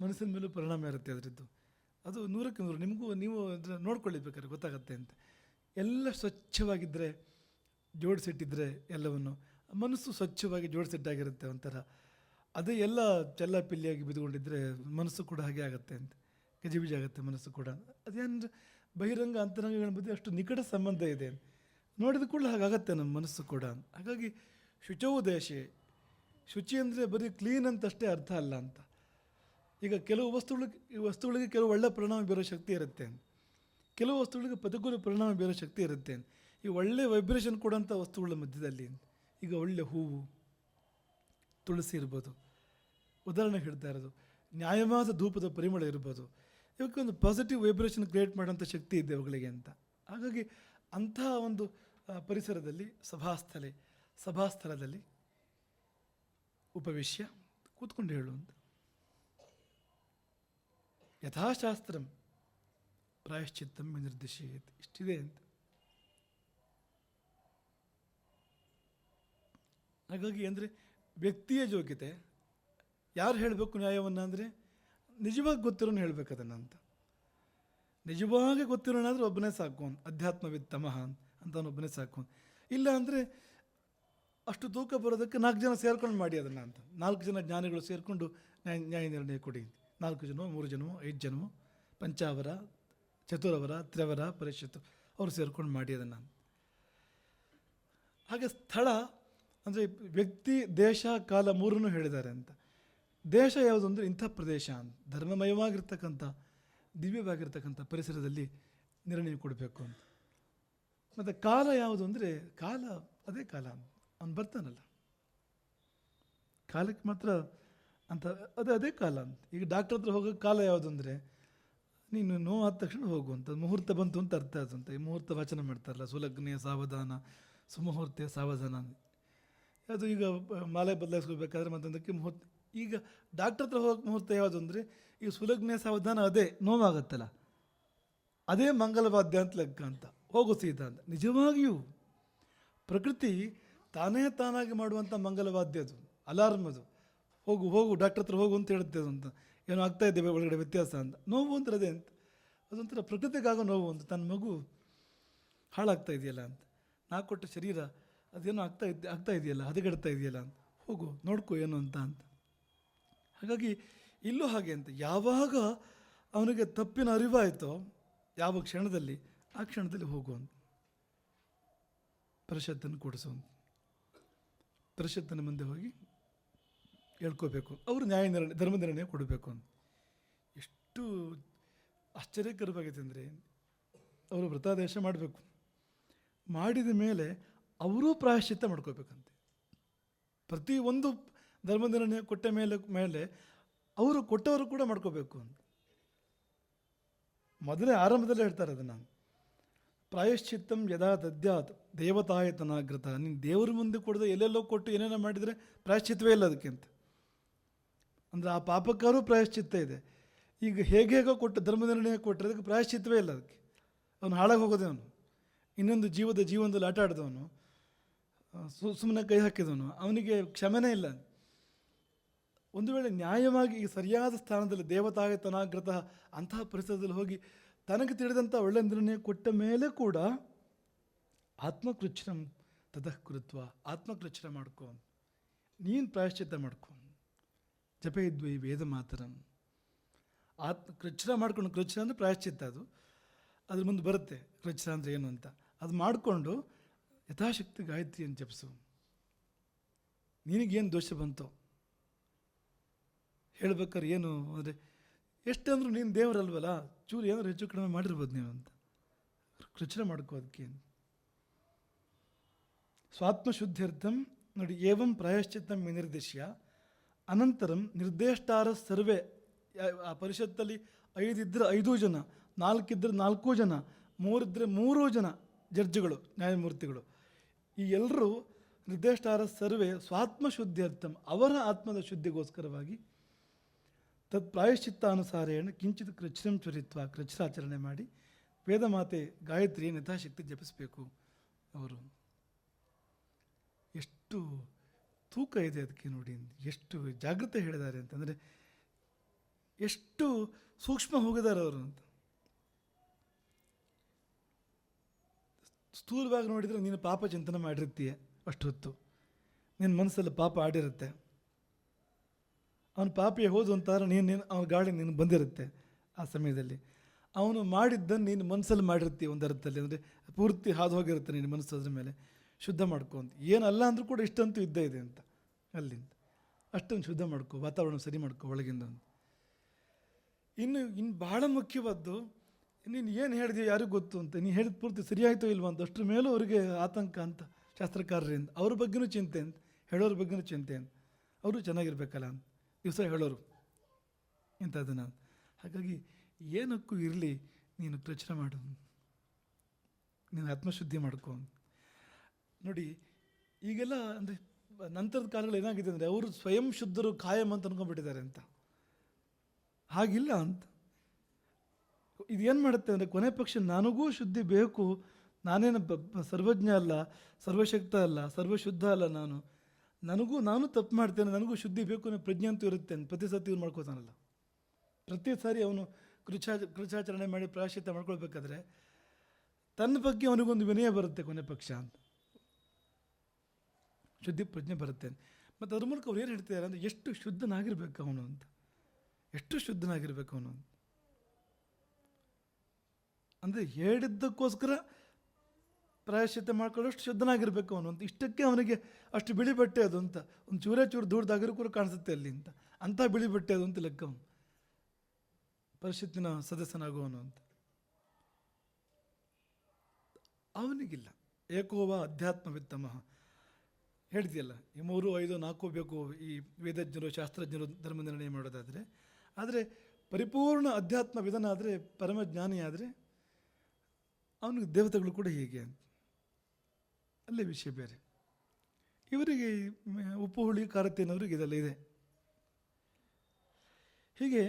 ಮನಸ್ಸಿನ ಮೇಲೂ ಪರಿಣಾಮ ಇರುತ್ತೆ ಅದರದ್ದು. ಅದು 100ಕ್ಕೆ 100. ನಿಮಗೂ ನೀವು ನೋಡ್ಕೊಳ್ಳಿಬೇಕಾದ್ರೆ ಗೊತ್ತಾಗತ್ತೆ ಅಂತ. ಎಲ್ಲ ಸ್ವಚ್ಛವಾಗಿದ್ದರೆ, ಜೋಡಿಸಿಟ್ಟಿದ್ರೆ ಎಲ್ಲವನ್ನು, ಮನಸ್ಸು ಸ್ವಚ್ಛವಾಗಿ ಜೋಡಿಸಿಟ್ಟಾಗಿರುತ್ತೆ ಒಂಥರ. ಅದೇ ಎಲ್ಲ ಚೆಲ್ಲಾಪಿಲ್ಲಿಯಾಗಿ ಬಿದ್ದುಕೊಂಡಿದ್ದರೆ ಮನಸ್ಸು ಕೂಡ ಹಾಗೆ ಆಗುತ್ತೆ ಅಂತ, ಗಜಿಬಿಜಿ ಆಗುತ್ತೆ ಮನಸ್ಸು ಕೂಡ. ಅದೇನು ಬಹಿರಂಗ ಅಂತರಂಗಗಳ ಮಧ್ಯೆ ಅಷ್ಟು ನಿಕಟ ಸಂಬಂಧ ಇದೆ, ನೋಡಿದ ಕೂಡಲೇ ಹಾಗಾಗತ್ತೆ ನಮ್ಮ ಮನಸ್ಸು ಕೂಡ. ಹಾಗಾಗಿ ಶುಚೌ ದೇಶೆ, ಶುಚಿ ಅಂದರೆ ಬರೀ ಕ್ಲೀನ್ ಅಂತಷ್ಟೇ ಅರ್ಥ ಅಲ್ಲ ಅಂತ. ಈಗ ಕೆಲವು ವಸ್ತುಗಳಿಗೆ ಕೆಲವು ಒಳ್ಳೆ ಪರಿಣಾಮ ಬೀರೋ ಶಕ್ತಿ ಇರುತ್ತೆ, ಕೆಲವು ವಸ್ತುಗಳಿಗೆ ಪ್ರತಿಕೂಲ ಪರಿಣಾಮ ಬೀರೋ ಶಕ್ತಿ ಇರುತ್ತೆ. ಈ ಒಳ್ಳೆ ವೈಬ್ರೇಷನ್ ಕೊಡೋಂಥ ವಸ್ತುಗಳ ಮಧ್ಯದಲ್ಲಿ ಈಗ ಒಳ್ಳೆ ಹೂವು, ತುಳಸಿ ಇರ್ಬೋದು, ಉದಾಹರಣೆ ಹೇಳ್ತಾ ಇರೋದು, ನ್ಯಾಯವಾದ ಧೂಪದ ಪರಿಮಳ ಇರ್ಬೋದು. ಇವಕ್ಕೆ ಒಂದು ಪಾಸಿಟಿವ್ ವೈಬ್ರೇಷನ್ ಕ್ರಿಯೇಟ್ ಮಾಡೋಂಥ ಶಕ್ತಿ ಇದೆ ಅವುಗಳಿಗೆ ಅಂತ. ಹಾಗಾಗಿ ಅಂತಹ ಒಂದು ಪರಿಸರದಲ್ಲಿ ಸಭಾಸ್ಥಳದಲ್ಲಿ ಉಪವಿಶ್ಯ ಕೂತ್ಕೊಂಡು ಹೇಳುವಂಥ ಯಥಾಶಾಸ್ತ್ರಂ ಪ್ರಾಯಶ್ಚಿತ್ತಂ ನಿರ್ದಿಶೇತ್, ಇಷ್ಟಿದೆ ಅಂತ. ಹಾಗಾಗಿ ಅಂದರೆ ವ್ಯಕ್ತಿಯ ಯೋಗ್ಯತೆ, ಯಾರು ಹೇಳಬೇಕು ನ್ಯಾಯವನ್ನು ಅಂದರೆ ನಿಜವಾಗಿ ಗೊತ್ತಿರೋನು ಹೇಳಬೇಕು ಅದನ್ನು ಅಂತ. ನಿಜವಾಗಿ ಗೊತ್ತಿರೋನಾದರೂ ಒಬ್ಬನೇ ಸಾಕು, ಅಧ್ಯಾತ್ಮವಿದ್ ತಮಃ ಅಂತ ಒಬ್ಬನೇ ಸಾಕು. ಇಲ್ಲ ಅಂದರೆ ಅಷ್ಟು ತೂಕ ಬರೋದಕ್ಕೆ 4 ಜನ ಸೇರ್ಕೊಂಡು ಮಾಡಿ ಅದನ್ನು ಅಂತ. 4 ಜನ ಜ್ಞಾನಿಗಳು ಸೇರಿಕೊಂಡು ನ್ಯಾಯ ನಿರ್ಣಯ ಕೊಡಿ. 4 ಜನವೋ 3 ಜನವೋ 5 ಜನವೋ, ಪಂಚಾವರ, ಚತುರವರ, ತ್ರಿವರ, ಪರಿಷತ್ತು ಅವರು ಸೇರ್ಕೊಂಡು ಮಾಡಿ ಅದನ್ನು. ಹಾಗೆ ಸ್ಥಳ ಅಂದರೆ ವ್ಯಕ್ತಿ, ದೇಶ, ಕಾಲ 3 ಹೇಳಿದ್ದಾರೆ ಅಂತ. ದೇಶ ಯಾವುದು ಅಂದರೆ ಇಂಥ ಪ್ರದೇಶ ಅಂತ, ಧರ್ಮಮಯವಾಗಿರ್ತಕ್ಕಂಥ ದಿವ್ಯವಾಗಿರ್ತಕ್ಕಂಥ ಪರಿಸರದಲ್ಲಿ ನಿರ್ಣಯ ಕೊಡಬೇಕು ಅಂತ. ಮತ್ತು ಕಾಲ ಯಾವುದು ಅಂದರೆ ಕಾಲ ಅದೇ ಕಾಲ, ಅವನು ಬರ್ತಾನಲ್ಲ ಕಾಲಕ್ಕೆ ಮಾತ್ರ ಅಂತ, ಅದೇ ಕಾಲ ಅಂತ. ಈಗ ಡಾಕ್ಟ್ರ್ ಹತ್ರ ಹೋಗೋ ಕಾಲ ಯಾವುದು ಅಂದರೆ ನೀನು ನೋವು ಆದ ತಕ್ಷಣ ಹೋಗುವಂಥ ಮುಹೂರ್ತ ಬಂತು ಅಂತ ಅರ್ಥ ಆಯ್ತು ಅಂತ. ಈ ಮುಹೂರ್ತ ವಾಚನ ಮಾಡ್ತಾರಲ್ಲ, ಸುಲಗ್ನೆಯ ಸಾವಧಾನ, ಸುಮುಹೂರ್ತೆ ಸಾವಧಾನ. ಅದು ಈಗ ಮಾಲೆ ಬದಲಾಯಿಸ್ಕೋಬೇಕಾದ್ರೆ ಮತ್ತೊಂದಕ್ಕೆ ಮುಹೂರ್ತ. ಈಗ ಡಾಕ್ಟ್ರ್ ಹತ್ರ ಹೋಗೋ ಮುಹೂರ್ತ ಯಾವುದು ಅಂದರೆ ಈ ಸುಲಗ್ನೆಯ ಸಾವಧಾನ, ಅದೇ ನೋವಾಗತ್ತಲ್ಲ, ಅದೇ ಮಂಗಲವಾದ್ಯ ಅಂತ ಲೆಕ್ಕ ಅಂತ, ಹೋಗು ಸೀದಾ ಅಂತ. ನಿಜವಾಗಿಯೂ ಪ್ರಕೃತಿ ತಾನಾಗಿ ಮಾಡುವಂಥ ಮಂಗಲವಾದ್ಯ ಅದು, ಅಲಾರ್ಮ್ ಅದು. ಹೋಗು ಡಾಕ್ಟ್ರ್ ಹತ್ರ ಹೋಗು ಅಂತ ಹೇಳುತ್ತೆ ಅದು ಅಂತ. ಏನೋ ಆಗ್ತಾ ಇದ್ದೇವೆ ಒಳಗಡೆ ವ್ಯತ್ಯಾಸ ಅಂತ. ನೋವು ಅಂದ್ರೆ ಅದೇ ಅಂತ, ಅದೊಂಥರ ಪ್ರಕೃತಿಗಾಗೋ ನೋವು ಅಂತ. ತನ್ನ ಮಗು ಹಾಳಾಗ್ತಾ ಇದೆಯಲ್ಲ ಅಂತ, ನಾ ಕೊಟ್ಟ ಶರೀರ ಅದೇನೋ ಆಗ್ತಾ ಇದೆಯಲ್ಲ, ಹದಗೆಡ್ತಾ ಇದೆಯಲ್ಲ ಅಂತ, ಹೋಗು ನೋಡ್ಕೋ ಏನು ಅಂತ. ಹಾಗಾಗಿ ಇಲ್ಲೂ ಹಾಗೆ ಅಂತ. ಯಾವಾಗ ಅವನಿಗೆ ತಪ್ಪಿನ ಅರಿವಾಯಿತೋ, ಯಾವ ಕ್ಷಣದಲ್ಲಿ, ಆ ಕ್ಷಣದಲ್ಲಿ ಹೋಗುವಂತ, ಪರಿಷತ್ತನ್ನು ಕೊಡಿಸುವಂತ, ಪರಿಷತ್ತಿನ ಮುಂದೆ ಹೋಗಿ ಹೇಳ್ಕೋಬೇಕು, ಅವರು ಧರ್ಮ ನಿರ್ಣಯ ಕೊಡಬೇಕು ಅಂತ. ಎಷ್ಟು ಆಶ್ಚರ್ಯಕರವಾಗಿದೆ ಅಂದರೆ, ಅವರು ವ್ರತಾದೇಶ ಮಾಡಬೇಕು, ಮಾಡಿದ ಮೇಲೆ ಅವರೂ ಪ್ರಾಯಶ್ಚಿತ್ತ ಮಾಡ್ಕೋಬೇಕಂತೆ. ಪ್ರತಿಯೊಂದು ಧರ್ಮ ನಿರ್ಣಯ ಕೊಟ್ಟ ಮೇಲೆ ಅವರು ಕೊಟ್ಟವರು ಕೂಡ ಮಾಡ್ಕೋಬೇಕು ಅಂತ. ಮೊದಲೇ ಆರಂಭದಲ್ಲೇ ಹೇಳ್ತಾರೆ ಅದನ್ನು. ಪ್ರಾಯಶ್ಚಿತ್ತಂ ಯದಾ ದದ್ಯಾತ್ ದೇವತಾಯತನಾಗ್ರತ. ನೀನು ದೇವ್ರ ಮುಂದೆ ಕೊಡದೆ ಎಲ್ಲೆಲ್ಲೋ ಕೊಟ್ಟು ಏನೇನೋ ಮಾಡಿದರೆ ಪ್ರಾಯಶ್ಚಿತ್ತವೇ ಇಲ್ಲ ಅದಕ್ಕೆ ಅಂತ. ಅಂದರೆ ಆ ಪಾಪಕ್ಕಾರೂ ಪ್ರಾಯಶ್ಚಿತ್ತ ಇದೆ. ಈಗ ಹೇಗೋ ಕೊಟ್ಟು ಧರ್ಮನಿರ್ಣಯ ಕೊಟ್ಟರೆ ಅದಕ್ಕೆ ಪ್ರಾಯಶ್ಚಿತ್ತವೇ ಇಲ್ಲ ಅದಕ್ಕೆ. ಅವನು ಹಾಳಾಗಿ ಹೋಗೋದೇ, ಅವನು ಇನ್ನೊಂದು ಜೀವನದಲ್ಲಿ ಆಟ ಆಡಿದವನು, ಸುಮ್ಮನೆ ಕೈ ಹಾಕಿದವನು, ಅವನಿಗೆ ಕ್ಷಮೆನೇ ಇಲ್ಲ. ಒಂದು ವೇಳೆ ನ್ಯಾಯವಾಗಿ ಈ ಸರಿಯಾದ ಸ್ಥಾನದಲ್ಲಿ ದೇವತಾಯತನಾಗ್ರತ ಅಂತಹ ಪರಿಸರದಲ್ಲಿ ಹೋಗಿ ತನಗೆ ತಿಳಿದಂಥ ಒಳ್ಳೆ ನಿರ್ಣಯ ಕೊಟ್ಟ ಮೇಲೆ ಕೂಡ ಆತ್ಮಕೃಚ್ಛ್ರಂ ತತಃ ಕೃತ್ವ, ಆತ್ಮಕೃಚ್ಛ್ರ ಮಾಡ್ಕೊ, ನೀನು ಪ್ರಾಯಶ್ಚಿತ್ತ ಮಾಡ್ಕೊ. ಜಪಯಿದ್ವೈ ವೇದ ಮಾತರಂ. ಕೃಚ್ಛ್ರ ಮಾಡ್ಕೊಂಡು, ಕೃಚ್ಛ್ರ ಅಂದರೆ ಪ್ರಾಯಶ್ಚಿತ್ತ, ಅದು ಅದ್ರ ಮುಂದೆ ಬರುತ್ತೆ ಕೃಚ್ಛ್ರ ಅಂದರೆ ಏನು ಅಂತ. ಅದು ಮಾಡಿಕೊಂಡು ಯಥಾಶಕ್ತಿ ಗಾಯತ್ರಿಯನ್ನು ಜಪಿಸು. ನಿನಗೇನು ದೋಷ ಬಂತೋ ಹೇಳ್ಬೇಕಾದ್ರೆ, ಏನು ಅಂದರೆ ಎಷ್ಟಂದ್ರೂ ನೀನು ದೇವರಲ್ವಲ್ಲ, ಚೂರು ಏನಾದ್ರು ಹೆಚ್ಚು ಕಡಿಮೆ ಮಾಡಿರ್ಬೋದು ನೀವು ಅಂತ ಕೃಚ್ಛ್ರ ಮಾಡ್ಕೋ ಅದಕ್ಕೆ. ಸ್ವಾತ್ಮಶುದ್ಧ್ಯರ್ಥಂ ನೋಡಿ, ಏವಂ ಪ್ರಾಯಶ್ಚಿತ್ತಂ ವಿನಿರ್ದಿಶ್ಯ ಅನಂತರಂ ನಿರ್ದೇಷ್ಟಾರ ಸರ್ವೇ. ಆ ಪರಿಷತ್ತಲ್ಲಿ 5 ಇದ್ದರೆ 5 ಜನ, 4 ಇದ್ದರೆ 4 ಜನ, 3 ಇದ್ದರೆ 3 ಜನ ಜಡ್ಜ್ಗಳು, ನ್ಯಾಯಮೂರ್ತಿಗಳು. ಈ ಎಲ್ಲರೂ ನಿರ್ದೇಷ್ಟಾರ ಸರ್ವೇ ಸ್ವಾತ್ಮಶುದ್ಧ್ಯರ್ಥಂ, ಅವರ ಆತ್ಮದ ಶುದ್ಧಿಗೋಸ್ಕರವಾಗಿ ತತ್ ಪ್ರಾಯಶ್ಚಿತ್ತಾನುಸಾರೇಣ ಕಿಂಚಿತ್ ಕೃಚ್ಛ್ರಂ ಚರಿತ್ವ, ಕೃಚ್ಛ್ರಾಚರಣೆ ಮಾಡಿ ವೇದಮಾತೆ ಗಾಯತ್ರಿಯನ್ನು ಯಥಾಶಕ್ತಿ ಜಪಿಸಬೇಕು ಅವರು. ಎಷ್ಟು ತೂಕ ಇದೆ ಅದಕ್ಕೆ ನೋಡಿ, ಎಷ್ಟು ಜಾಗೃತೆ ಹೇಳಿದ್ದಾರೆ ಅಂತಂದರೆ, ಎಷ್ಟು ಸೂಕ್ಷ್ಮ ಹೋಗಿದ್ದಾರೆ ಅವರು ಅಂತ. ಸ್ಥೂಲವಾಗಿ ನೋಡಿದರೆ ನೀನು ಪಾಪ ಚಿಂತನೆ ಮಾಡಿರ್ತೀಯ ಅಷ್ಟು ಹೊತ್ತು, ನಿನ್ನ ಮನಸ್ಸಲ್ಲಿ ಪಾಪ ಆಡಿರುತ್ತೆ. ಅವನು ಪಾಪಿಯೇ ಹೋದು ಅಂತಾರೆ, ನೀನು ಅವನ ಗಾಳಿ ನೀನು ಬಂದಿರುತ್ತೆ. ಆ ಸಮಯದಲ್ಲಿ ಅವನು ಮಾಡಿದ್ದನ್ನು ನೀನು ಮನಸ್ಸಲ್ಲಿ ಮಾಡಿರ್ತೀಯ ಒಂದು ಅರ್ಥದಲ್ಲಿ, ಅಂದರೆ ಪೂರ್ತಿ ಹಾದು ಹೋಗಿರುತ್ತೆ ನಿನ್ನ ಮನಸ್ಸು ಅದ್ರ ಮೇಲೆ. ಶುದ್ಧ ಮಾಡ್ಕೊ ಅಂತ, ಏನಲ್ಲ ಅಂದರೂ ಕೂಡ ಇಷ್ಟಂತೂ ಇದ್ದೇ ಇದೆ ಅಂತ, ಅಲ್ಲಿಂದ ಅಷ್ಟೊಂದು ಶುದ್ಧ ಮಾಡ್ಕೊ, ವಾತಾವರಣ ಸರಿ ಮಾಡ್ಕೊ ಒಳಗಿಂದ. ಇನ್ನು ಭಾಳ ಮುಖ್ಯವಾದ್ದು, ನೀನು ಏನು ಹೇಳಿದೆಯೋ ಯಾರಿಗೂ ಗೊತ್ತು ಅಂತ, ನೀನು ಹೇಳಿದ ಪೂರ್ತಿ ಸರಿಯಾಯಿತೋ ಇಲ್ವ ಅಂತ ಅಷ್ಟರ ಮೇಲೂ ಅವರಿಗೆ ಆತಂಕ ಅಂತ ಶಾಸ್ತ್ರಕಾರರಿಂದ. ಅವ್ರ ಬಗ್ಗೆನೂ ಚಿಂತೆ ಅಂತ, ಹೇಳೋರ ಬಗ್ಗೆನೂ ಚಿಂತೆ ಅಂತ, ಅವರು ಚೆನ್ನಾಗಿರ್ಬೇಕಲ್ಲ ಅಂತ ದಿವಸ ಹೇಳೋರು ಇಂಥದ್ದನ್ನು. ಹಾಗಾಗಿ ಏನಕ್ಕೂ ಇರಲಿ, ನೀನು ಪ್ರಚನೆ ಮಾಡು, ನೀನು ಆತ್ಮಶುದ್ಧಿ ಮಾಡ್ಕೊ ನೋಡಿ. ಈಗೆಲ್ಲ ಅಂದರೆ ನಂತರದ ಕಾಲಗಳು ಏನಾಗಿದೆ ಅಂದರೆ, ಅವರು ಸ್ವಯಂ ಶುದ್ಧರು ಕಾಯಂ ಅಂತ ಅನ್ಕೊಂಡ್ಬಿಟ್ಟಿದ್ದಾರೆ ಅಂತ. ಹಾಗಿಲ್ಲ ಅಂತ. ಇದೇನು ಮಾಡುತ್ತೆ ಅಂದರೆ, ಕೊನೆ ಪಕ್ಷ ನನಗೂ ಶುದ್ಧಿ ಬೇಕು, ನಾನೇನು ಸರ್ವಜ್ಞ ಅಲ್ಲ, ಸರ್ವಶಕ್ತ ಅಲ್ಲ, ಸರ್ವಶುದ್ಧ ಅಲ್ಲ, ನಾನು ತಪ್ಪು ಮಾಡ್ತೇನೆ, ನನಗೂ ಶುದ್ಧಿ ಬೇಕು ಅನ್ನೋ ಪ್ರಜ್ಞೆ ಅಂತೂ ಇರುತ್ತೆ. ಪ್ರತಿ ಸತಿ ಇವ್ರು ಮಾಡ್ಕೋತಾನಲ್ಲ, ಪ್ರತಿ ಸಾರಿ ಅವನು ಕೃಚ್ಛಾಚರಣೆ ಮಾಡಿ ಪ್ರಾಯಶ್ಚಿತ್ತ ಮಾಡ್ಕೊಳ್ಬೇಕಾದ್ರೆ ತನ್ನ ಬಗ್ಗೆ ಅವನಿಗೊಂದು ವಿನಯ ಬರುತ್ತೆ ಕೊನೆ ಪಕ್ಷ ಅಂತ, ಶುದ್ಧಿ ಪ್ರಜ್ಞೆ ಬರುತ್ತೆ. ಮತ್ತು ಅದ್ರ ಮೂಲಕ ಅವ್ರು ಏನು ಹೇಳ್ತಿದ್ದಾರೆ ಅಂದರೆ, ಎಷ್ಟು ಶುದ್ಧನಾಗಿರ್ಬೇಕು ಅವನು ಅಂತ, ಎಷ್ಟು ಶುದ್ಧನಾಗಿರ್ಬೇಕು ಅವನು ಅಂತ. ಅಂದರೆ ಹೇಳಿದ್ದಕ್ಕೋಸ್ಕರ ಪ್ರಾಯಶ್ಚಿತ್ತ ಮಾಡ್ಕೊಳ್ಳೋಷ್ಟು ಶುದ್ಧನಾಗಿರ್ಬೇಕು ಅವನು ಅಂತ. ಇಷ್ಟಕ್ಕೆ ಅವನಿಗೆ ಅಷ್ಟು ಬಿಳಿ ಬಟ್ಟೆ ಅದು ಅಂತ, ಒಂದು ಚೂರು ದೂರದಾಗಿರೋ ಕೂಡ ಕಾಣಿಸುತ್ತೆ ಅಲ್ಲಿ ಅಂತ, ಅಂಥ ಬಿಳಿ ಬಟ್ಟೆ ಅದು ಅಂತ ಲೆಕ್ಕ ಅವನು ಪರಿಷತ್ತಿನ ಸದಸ್ಯನಾಗುವನು ಅಂತ. ಅವನಿಗಿಲ್ಲ. ಏಕೋವ ಅಧ್ಯಾತ್ಮವಿತ್ತಮಃ ಹೇಳ್ತಿಯಲ್ಲ, ಈ 3, 5, 4 ಬೇಕು ಈ ವೇದಜ್ಞರು ಶಾಸ್ತ್ರಜ್ಞರು ಧರ್ಮ ನಿರ್ಣಯ ಮಾಡೋದಾದರೆ. ಆದರೆ ಪರಿಪೂರ್ಣ ಅಧ್ಯಾತ್ಮ ವಿಧಾನ ಆದರೆ, ಪರಮಜ್ಞಾನಿ ಆದರೆ ಅವನಿಗೆ ದೇವತೆಗಳು ಕೂಡ ಹೀಗೆ ಅಂತ. ಅಲ್ಲೇ ವಿಷಯ ಬೇರೆ. ಇವರಿಗೆ ಉಪ್ಪು ಹುಳಿ ಖಾರ ತಿನ್ನೋರಿಗೆ ಇದೆಲ್ಲ ಇದೆ. ಹೀಗೆ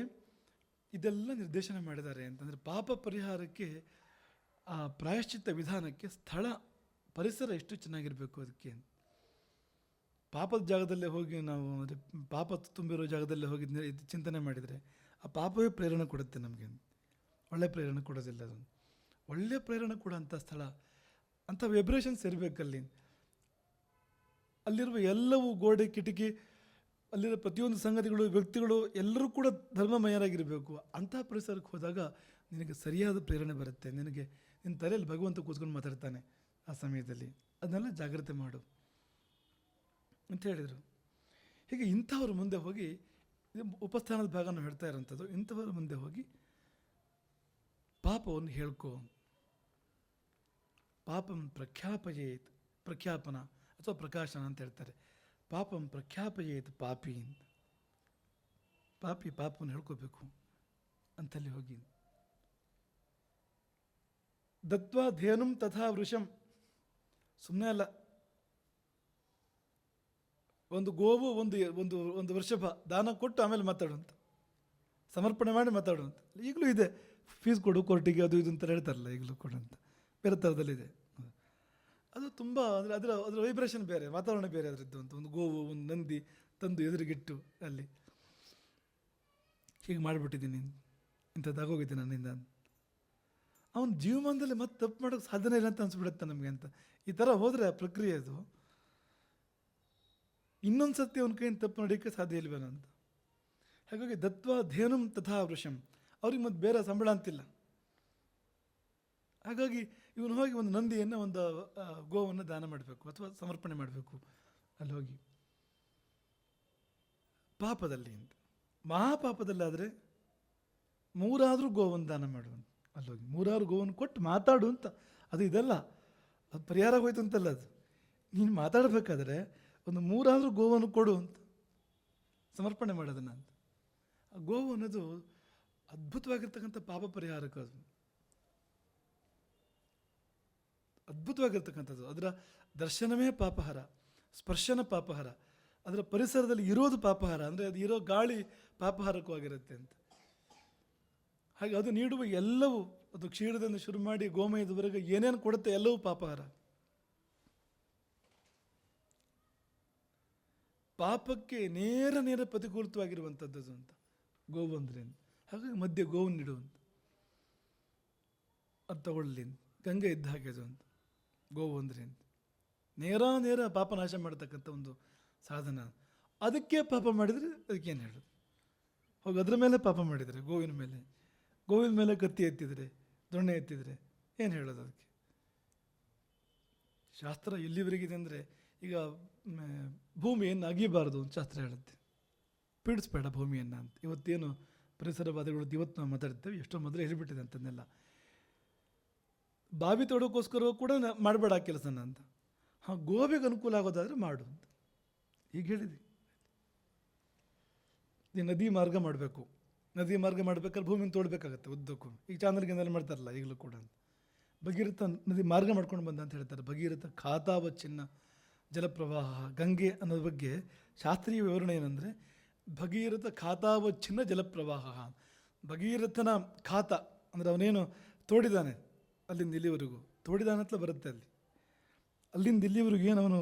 ಇದೆಲ್ಲ ನಿರ್ದೇಶನ ಮಾಡಿದ್ದಾರೆ ಅಂತಂದರೆ, ಪಾಪ ಪರಿಹಾರಕ್ಕೆ ಆ ಪ್ರಾಯಶ್ಚಿತ್ತ ವಿಧಾನಕ್ಕೆ ಸ್ಥಳ ಪರಿಸರ ಎಷ್ಟು ಚೆನ್ನಾಗಿರಬೇಕು ಅದಕ್ಕೆ. ಪಾಪದ ಜಾಗದಲ್ಲೇ ಹೋಗಿ ನಾವು, ಅಂದರೆ ಪಾಪ ತುಂಬಿರೋ ಜಾಗದಲ್ಲೇ ಹೋಗಿ ಚಿಂತನೆ ಮಾಡಿದರೆ ಆ ಪಾಪವೇ ಪ್ರೇರಣೆ ಕೊಡುತ್ತೆ ನಮಗೆ, ಒಳ್ಳೆ ಪ್ರೇರಣೆ ಕೊಡೋದಿಲ್ಲ. ಅದನ್ನು ಒಳ್ಳೆ ಪ್ರೇರಣೆ ಕೊಡೋಂಥ ಸ್ಥಳ, ಅಂಥ ವೈಬ್ರೇಷನ್ಸ್ ಇರಬೇಕಲ್ಲಿ. ಅಲ್ಲಿರುವ ಎಲ್ಲವೂ ಗೋಡೆ ಕಿಟಕಿ, ಅಲ್ಲಿರೋ ಪ್ರತಿಯೊಂದು ಸಂಗತಿಗಳು ವ್ಯಕ್ತಿಗಳು ಎಲ್ಲರೂ ಕೂಡ ಧರ್ಮಮಯರಾಗಿರಬೇಕು. ಅಂಥ ಪರಿಸರಕ್ಕೆ ಹೋದಾಗ ನಿನಗೆ ಸರಿಯಾದ ಪ್ರೇರಣೆ ಬರುತ್ತೆ. ನಿನಗೆ ನಿನ್ನ ತಲೆಯಲ್ಲಿ ಭಗವಂತ ಕೂತ್ಕೊಂಡು ಮಾತಾಡ್ತಾನೆ ಆ ಸಮಯದಲ್ಲಿ. ಅದನ್ನೆಲ್ಲ ಜಾಗ್ರತೆ ಮಾಡು ಅಂತ ಹೇಳಿದರು. ಹೀಗೆ ಇಂಥವ್ರ ಮುಂದೆ ಹೋಗಿ, ಉಪಸ್ಥಾನದ ಭಾಗ ನಾವು ಹೇಳ್ತಾ ಇರೋಂಥದ್ದು, ಇಂಥವ್ರ ಮುಂದೆ ಹೋಗಿ ಪಾಪವನ್ನು ಹೇಳ್ಕೊ. ಪಾಪಂ ಪ್ರಖ್ಯಾಪಯೇತ್, ಪ್ರಖ್ಯಾಪನ ಅಥವಾ ಪ್ರಕಾಶನ ಅಂತ ಹೇಳ್ತಾರೆ. ಪಾಪಂ ಪ್ರಖ್ಯಾಪಯೇತ್ ಪಾಪಿ ಅಂತ, ಪಾಪಿ ಪಾಪವನ್ನು ಹೇಳ್ಕೋಬೇಕು ಅಂತಲ್ಲಿ ಹೋಗಿ. ದತ್ವಾ ಧೇನುಂ ತಥಾ ವೃಷಂ. ಸುಮ್ಮನೆ ಅಲ್ಲ, ಒಂದು ಗೋವು ಒಂದು ಒಂದು ಒಂದು ವೃಷಭ ದಾನ ಕೊಟ್ಟು ಆಮೇಲೆ ಮಾತಾಡುವಂಥ, ಸಮರ್ಪಣೆ ಮಾಡಿ ಮಾತಾಡುವಂಥ. ಈಗಲೂ ಇದೆ, ಫೀಸ್ ಕೊಡು ಕೋರ್ಟಿಗೆ ಅದು ಇದು ಅಂತ ಹೇಳ್ತಾರಲ್ಲ, ಈಗಲೂ ಕೊಡುವಂಥ ಬೇರೆ ಥರದಲ್ಲಿದೆ. ಅದು ತುಂಬ ಅಂದರೆ ಅದರ ವೈಬ್ರೇಷನ್ ಬೇರೆ, ವಾತಾವರಣ ಬೇರೆ ಅದರದ್ದು ಅಂತ. ಒಂದು ಗೋವು ಒಂದು ನಂದಿ ತಂದು ಎದುರಿಗಿಟ್ಟು ಅಲ್ಲಿ ಹೀಗೆ ಮಾಡಿಬಿಟ್ಟಿದ್ದೀನಿ, ಇಂಥದ್ದಾಗೋಗಿದ್ದೀನಿ ನನ್ನಿಂದ. ಅವನ ಜೀವಮಾನದಲ್ಲಿ ಮತ್ತೆ ತಪ್ಪು ಮಾಡೋಕ್ಕೆ ಸಾಧನೆ ಇಲ್ಲ ಅಂತ ಅನಿಸ್ಬಿಡುತ್ತೆ ನಮಗೆ ಅಂತ. ಈ ಥರ ಹೋದರೆ ಆ ಪ್ರಕ್ರಿಯೆ ಅದು ಇನ್ನೊಂದು ಸತಿ ಅವನ ಕೈಯಿಂದ ತಪ್ಪು ಮಾಡೋಕ್ಕೆ ಸಾಧ್ಯ ಇಲ್ವೇನೋ ಅಂತ. ಹಾಗಾಗಿ ದತ್ವಾ ಧೇನುಂ ತಥಾ ವೃಷಂ, ಅವ್ರಿಗೆ ಮತ್ತೆ ಬೇರೆ ಸಂಬಳ ಅಂತಿಲ್ಲ. ಹಾಗಾಗಿ ಇವನು ಹೋಗಿ ಒಂದು ನಂದಿಯನ್ನು, ಒಂದು ಗೋವನ್ನು ದಾನ ಮಾಡಬೇಕು ಅಥವಾ ಸಮರ್ಪಣೆ ಮಾಡಬೇಕು ಅಲ್ಲಿ ಹೋಗಿ. ಪಾಪದಲ್ಲಿ ಅಂತ, ಮಹಾಪಾಪದಲ್ಲಾದರೆ 3 ಗೋವನ್ನು ದಾನ ಮಾಡುವಂತ, ಅಲ್ಲಿ ಹೋಗಿ 3 ಗೋವನ್ನು ಕೊಟ್ಟು ಮಾತಾಡು ಅಂತ. ಅದು ಇದಲ್ಲ, ಅದು ಪರಿಹಾರ ಹೋಯ್ತು ಅಂತಲ್ಲ, ಅದು ನೀನು ಮಾತಾಡಬೇಕಾದ್ರೆ ಒಂದು 3 ಗೋವನ್ನು ಕೊಡು ಅಂತ, ಸಮರ್ಪಣೆ ಮಾಡೋದನ್ನ ಅಂತ. ಆ ಗೋವು ಅನ್ನೋದು ಅದ್ಭುತವಾಗಿರ್ತಕ್ಕಂಥ ಪಾಪ ಪರಿಹಾರಕ್ಕೆ, ಅದು ಅದ್ಭುತವಾಗಿರ್ತಕ್ಕಂಥದ್ದು. ಅದರ ದರ್ಶನವೇ ಪಾಪಹಾರ, ಸ್ಪರ್ಶನ ಪಾಪಹಾರ, ಅದರ ಪರಿಸರದಲ್ಲಿ ಇರೋದು ಪಾಪಹಾರ, ಅಂದರೆ ಅದು ಇರೋ ಗಾಳಿ ಪಾಪಹಾರಕವಾಗಿರುತ್ತೆ ಅಂತ. ಹಾಗೆ ಅದು ನೀಡುವ ಎಲ್ಲವೂ, ಅದು ಕ್ಷೀರದಿಂದ ಶುರು ಮಾಡಿ ಗೋಮಯದವರೆಗೆ ಏನೇನು ಕೊಡುತ್ತೆ ಎಲ್ಲವೂ ಪಾಪಹಾರ. ಪಾಪಕ್ಕೆ ನೇರ ಪ್ರತಿಕೂಲವಾಗಿರುವಂಥದ್ದು ಅಂತ ಗೋವು ಅಂದರೆ. ಹಾಗಾಗಿ ಮಧ್ಯೆ ಗೋವನ್ನು ನೀಡುವಂಥ, ಅದು ತಗೊಳ್ಳಿ, ಗಂಗೆ ಇದ್ದ ಹಾಗೆ ಅದು ಅಂತ. ಗೋವು ಅಂದರೆ ನೇರ ಪಾಪನಾಶ ಮಾಡ್ತಕ್ಕಂಥ ಒಂದು ಸಾಧನ. ಅದಕ್ಕೆ ಪಾಪ ಮಾಡಿದರೆ ಅದಕ್ಕೇನು ಹೇಳೋದು? ಹೋಗಿ ಅದ್ರ ಮೇಲೆ ಪಾಪ ಮಾಡಿದರೆ, ಗೋವಿನ ಮೇಲೆ ಕತ್ತಿ ಎತ್ತಿದರೆ, ದೊಣ್ಣೆ ಎತ್ತಿದರೆ ಏನು ಹೇಳೋದು ಅದಕ್ಕೆ? ಶಾಸ್ತ್ರ ಎಲ್ಲಿವರೆಗಿದೆ ಅಂದರೆ, ಈಗ ಭೂಮಿಯನ್ನು ಅಗಿಬಾರದು ಅಂತ ಶಾಸ್ತ್ರ ಹೇಳುತ್ತೆ, ಪೀಡಿಸ್ಬೇಡ ಭೂಮಿಯನ್ನು ಅಂತ. ಇವತ್ತೇನು ಪರಿಸರವಾದಿಗಳು ಇವತ್ತು ನಾವು ಮಾತಾಡ್ತೇವೆ, ಎಷ್ಟೋ ಮೊದಲು ಹೇಳಿಬಿಟ್ಟಿದೆ ಅಂತನ್ನೆಲ್ಲ. ಬಾವಿ ತೋಡೋಕ್ಕೋಸ್ಕರ ಕೂಡ ಮಾಡಬೇಡ ಆ ಕೆಲಸನ ಅಂತ. ಹಾಂ, ಗೋವಿಗೆ ಅನುಕೂಲ ಆಗೋದಾದರೆ ಮಾಡು ಅಂತ ಈಗ ಹೇಳಿದ್ವಿ. ಈ ನದಿ ಮಾರ್ಗ ಮಾಡಬೇಕು, ನದಿ ಮಾರ್ಗ ಮಾಡಬೇಕಾದ್ರೆ ಭೂಮಿನ ತೋಡಬೇಕಾಗತ್ತೆ ಉದ್ದಕ್ಕೂ. ಈಗ ಚಾಂದ್ರಗಿಂದಲ್ಲಿ ಮಾಡ್ತಾರಲ್ಲ ಈಗಲೂ ಕೂಡ. ಭಗೀರಥ ನದಿ ಮಾರ್ಗ ಮಾಡ್ಕೊಂಡು ಬಂದ ಅಂತ ಹೇಳ್ತಾರೆ. ಭಗೀರಥ ಖಾತಾವಚ್ಛಿನ್ನ ಜಲಪ್ರವಾಹ. ಗಂಗೆ ಅನ್ನೋದ್ರ ಬಗ್ಗೆ ಶಾಸ್ತ್ರೀಯ ವಿವರಣೆ ಏನಂದರೆ, ಭಗೀರಥ ಖಾತಾವಚ್ಛಿನ್ನ ಜಲಪ್ರವಾಹ. ಭಗೀರಥನ ಖಾತ ಅಂದರೆ ಅವನೇನು ತೋಡಿದಾನೆ ಅಲ್ಲಿಂದ ಇಲ್ಲಿವರೆಗೂ, ತೋಡಿದಾನೆ ಅಂತ ಬರುತ್ತೆ ಅಲ್ಲಿ, ಅಲ್ಲಿಂದ ಇಲ್ಲಿವರೆಗೂ ಏನು ಅವನು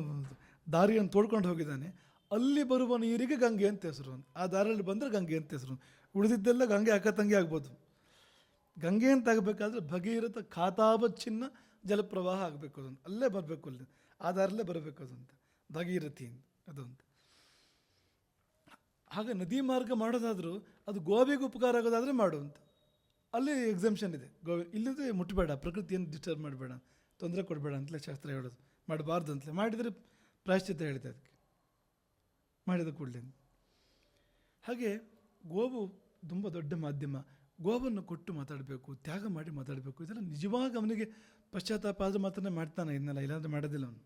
ದಾರಿಯನ್ನು ತೋಡ್ಕೊಂಡು ಹೋಗಿದ್ದಾನೆ, ಅಲ್ಲಿ ಬರುವ ನೀರಿಗೆ ಗಂಗೆ ಅಂತ ಹೆಸರು. ಆ ದಾರಿಯಲ್ಲಿ ಬಂದರೆ ಗಂಗೆ ಅಂತ ಹೆಸರು. ಉಳಿದಿದ್ದೆಲ್ಲ ಗಂಗೆ ಅಕ್ಕತಂಗಿ ಆಗ್ಬೋದು. ಗಂಗೆ ಅಂತ ಆಗಬೇಕಾದ್ರೆ ಭಗೀರಥ ಖಾತಾವಚ್ಛಿನ್ನ ಜಲಪ್ರವಾಹ ಆಗಬೇಕು, ಅದು ಅಲ್ಲೇ ಬರಬೇಕು, ಅಲ್ಲಿ ಆ ದಾರಲ್ಲೇ ಬರಬೇಕು ಅದು ಅಂತ, ಭಗೀರಥಿ ಅದು ಅಂತ. ಹಾಗೆ ನದಿ ಮಾರ್ಗ ಮಾಡೋದಾದರೂ ಅದು ಗೋವಿಗೆ ಉಪಕಾರ ಆಗೋದಾದರೆ ಮಾಡುವಂತ, ಅಲ್ಲಿ ಎಕ್ಸಂಪ್ಷನ್ ಇದೆ. ಇಲ್ಲಿಂದ ಮುಟ್ಟಬೇಡ, ಪ್ರಕೃತಿಯನ್ನು ಡಿಸ್ಟರ್ಬ್ ಮಾಡಬೇಡ, ತೊಂದರೆ ಕೊಡಬೇಡ ಅಂತಲೇ ಶಾಸ್ತ್ರ ಹೇಳೋದು. ಮಾಡಬಾರ್ದು ಅಂತಲೇ, ಮಾಡಿದರೆ ಪ್ರಾಯಶ್ಚಿತ್ತ ಹೇಳಿದೆ ಅದಕ್ಕೆ, ಮಾಡಿದ ಕೂಡಲೇ. ಹಾಗೆ ಗೋವು ತುಂಬ ದೊಡ್ಡ ಮಾಧ್ಯಮ. ಗೋವನ್ನು ಕೊಟ್ಟು ಮಾತಾಡಬೇಕು, ತ್ಯಾಗ ಮಾಡಿ ಮಾತಾಡಬೇಕು. ಇದೆಲ್ಲ ನಿಜವಾಗಿ ಅವನಿಗೆ ಪಶ್ಚಾತ್ತಾಪ ಆದರೆ ಮಾತ್ರ ಮಾಡ್ತಾನೆ, ಇದನ್ನೆಲ್ಲ ಇಲ್ಲಾಂದರೆ ಮಾಡೋದಿಲ್ಲ ಅವನು.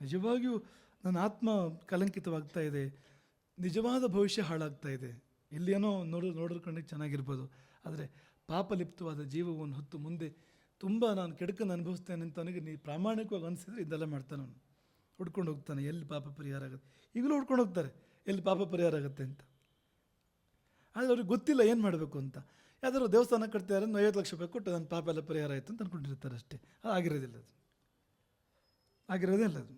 ನಿಜವಾಗಿಯೂ ನನ್ನ ಆತ್ಮ ಕಲಂಕಿತವಾಗ್ತಾ ಇದೆ, ನಿಜವಾದ ಭವಿಷ್ಯ ಹಾಳಾಗ್ತಾ ಇದೆ, ಇಲ್ಲೇನೋ ನೋಡೋದ್ರ ಕಣ್ಣಿಗೆ ಚೆನ್ನಾಗಿರ್ಬೋದು, ಆದರೆ ಪಾಪಲಿಪ್ತವಾದ ಜೀವವನ್ನು ಹೊತ್ತು ಮುಂದೆ ತುಂಬ ನಾನು ಕೆಡುಕನ್ನು ಅನುಭವಿಸ್ತೇನೆ ಅಂತ ಅವನಿಗೆ ನೀ ಪ್ರಾಮಾಣಿಕವಾಗಿ ಅನಿಸಿದರೆ ಇದೆಲ್ಲ ಮಾಡ್ತಾನೆ ಅವನು. ಹುಡ್ಕೊಂಡು ಹೋಗ್ತಾನೆ ಎಲ್ಲಿ ಪಾಪ ಪರಿಹಾರ ಆಗುತ್ತೆ. ಈಗಲೂ ಹುಡ್ಕೊಂಡು ಹೋಗ್ತಾರೆ ಎಲ್ಲಿ ಪಾಪ ಪರಿಹಾರ ಆಗುತ್ತೆ ಅಂತ. ಆದರೆ ಅವ್ರಿಗೆ ಗೊತ್ತಿಲ್ಲ ಏನು ಮಾಡಬೇಕು ಅಂತ. ಯಾವ್ದಾದ್ರು ದೇವಸ್ಥಾನ ಕಟ್ತಾರೆ, 50 ಲಕ್ಷ ರೂಪಾಯಿ ಕೊಟ್ಟು ನನ್ನ ಪಾಪ ಎಲ್ಲ ಪರಿಹಾರ ಆಯಿತು ಅಂತ ಅಂದ್ಕೊಂಡಿರ್ತಾರೆ ಅಷ್ಟೇ. ಅದು ಆಗಿರೋದಿಲ್ಲ, ಅದು ಆಗಿರೋದೇ ಇಲ್ಲ. ಅದು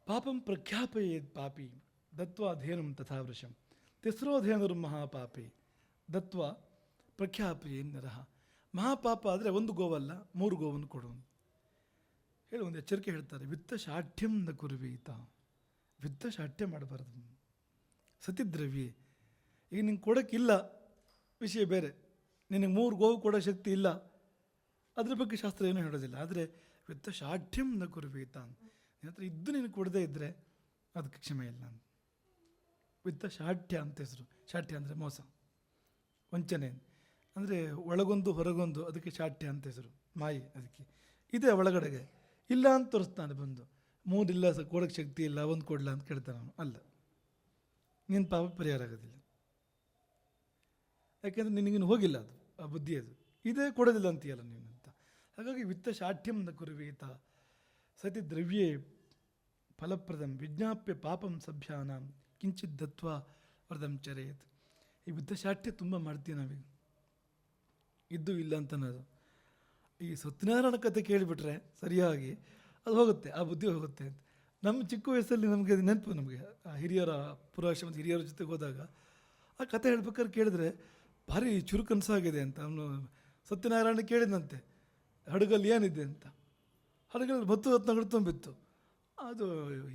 ಪಾಪಂ ಪ್ರಖ್ಯಾಪಯೇದ್ ಪಾಪಿ ದತ್ವಾ ಧೇನುಂ ತಥಾ ವೃಷಂ ತಿಸ್ರೋಧೇನುರು ಮಹಾಪಾಪಿ ದತ್ವಾ ಪ್ರಖ್ಯಾಪಯೇನ್ ನರಹ. ಮಹಾಪಾಪ ಆದರೆ 1 ಗೋವಲ್ಲ 3 ಗೋವನ್ನು ಕೊಡು ಹೇಳಿ ಒಂದು ಎಚ್ಚರಿಕೆ ಹೇಳ್ತಾರೆ. ವಿತ್ತ ಶಾಠ್ಯಂ ನ ಕುರ್ವೀತ, ವಿತ್ತ ಶಾಠ್ಯ ಮಾಡಬಾರ್ದು. ಸತಿದ್ರವ್ಯೆ, ಈಗ ನಿಂಗೆ ಕೊಡೋಕ್ಕಿಲ್ಲ, ವಿಷಯ ಬೇರೆ. ನಿನಗೆ 3 ಗೋವು ಕೊಡೋ ಶಕ್ತಿ ಇಲ್ಲ, ಅದ್ರ ಬಗ್ಗೆ ಶಾಸ್ತ್ರ ಏನೂ ಹೇಳೋದಿಲ್ಲ. ಆದರೆ ವಿತ್ತ ಶಾಠ್ಯಂ ನ ಕುರ್ವೀತ, ನಿನ್ನ ಹತ್ರ ಇದ್ದು ನೀನು ಕೊಡದೇ ಇದ್ದರೆ ಅದಕ್ಕೆ ಕ್ಷಮೆ ಇಲ್ಲ. ವಿತ್ತ ಶಾಠ್ಯ ಅಂತ ಹೆಸರು. ಶಾಠ್ಯ ಅಂದರೆ ಮೋಸ, ವಂಚನೆ, ಅಂದರೆ ಒಳಗೊಂದು ಹೊರಗೊಂದು, ಅದಕ್ಕೆ ಶಾಠ್ಯ ಅಂತ ಹೆಸರು. ಮಾಯಿ ಅದಕ್ಕೆ ಇದೆ ಒಳಗಡೆಗೆ. ಇಲ್ಲ ಅಂತ ತೋರಿಸ್ತಾನೆ ಬಂದು, 3 ಇಲ್ಲ ಕೊಡೋಕ್ಕೆ ಶಕ್ತಿ ಇಲ್ಲ, 1 ಕೊಡಲ ಅಂತ ಕೇಳ್ತಾನೆ ಅವನು. ಅಲ್ಲ, ನಿನ್ನ ಪಾಪ ಪರಿಹಾರ ಆಗೋದಿಲ್ಲ. ಯಾಕೆಂದರೆ ನಿನಗಿನ್ನು ಹೋಗಿಲ್ಲ ಅದು, ಆ ಬುದ್ಧಿ ಅದು. ಇದೇ ಕೊಡೋದಿಲ್ಲ ಅಂತೀಯಲ್ಲ ನೀನು ಅಂತ. ಹಾಗಾಗಿ ವಿತ್ತ ಶಾಠ್ಯಂ ನ ಕುರ್ವೀತ ಸತಿ ದ್ರವ್ಯೇ ಫಲಪ್ರದಂ ವಿಜ್ಞಾಪ್ಯ ಪಾಪಂ ಸಭ್ಯಾನಾಂ ಕಿಂಚಿತ್ ದತ್ವ ವ್ರತಂ ಚರೇತ್. ಈ ವಿತ್ತಶಾಠ್ಯ ತುಂಬ ಮಾಡ್ತೀವಿ ನಾವೀಗ, ಇದ್ದು ಇಲ್ಲ ಅಂತ ಅನ್ನೋದು. ಈ ಸತ್ಯನಾರಾಯಣ ಕಥೆ ಕೇಳಿಬಿಟ್ರೆ ಸರಿಯಾಗಿ ಅದು ಹೋಗುತ್ತೆ, ಆ ಬುದ್ಧಿ ಹೋಗುತ್ತೆ ಅಂತ. ನಮ್ಮ ಚಿಕ್ಕ ವಯಸ್ಸಲ್ಲಿ ನಮಗೆ ಅದು ನೆನಪು, ನಮಗೆ ಹಿರಿಯರ ಪುರಾಶ್ರಮದ ಹಿರಿಯರ ಜೊತೆಗೆ ಹೋದಾಗ ಆ ಕಥೆ ಹೇಳ್ಬೇಕಾದ್ರೆ ಕೇಳಿದ್ರೆ ಭಾರಿ ಚುರುಕನಸಾಗಿದೆ ಅಂತ. ಅವನು ಸತ್ಯನಾರಾಯಣ ಕೇಳಿದಂತೆ ಹಡಗಲ್ಲಿ ಏನಿದೆ ಅಂತ. ಹಡಗಲ್ಲಿ 10 ರತ್ನಗಳು ತುಂಬಿತ್ತು, ಅದು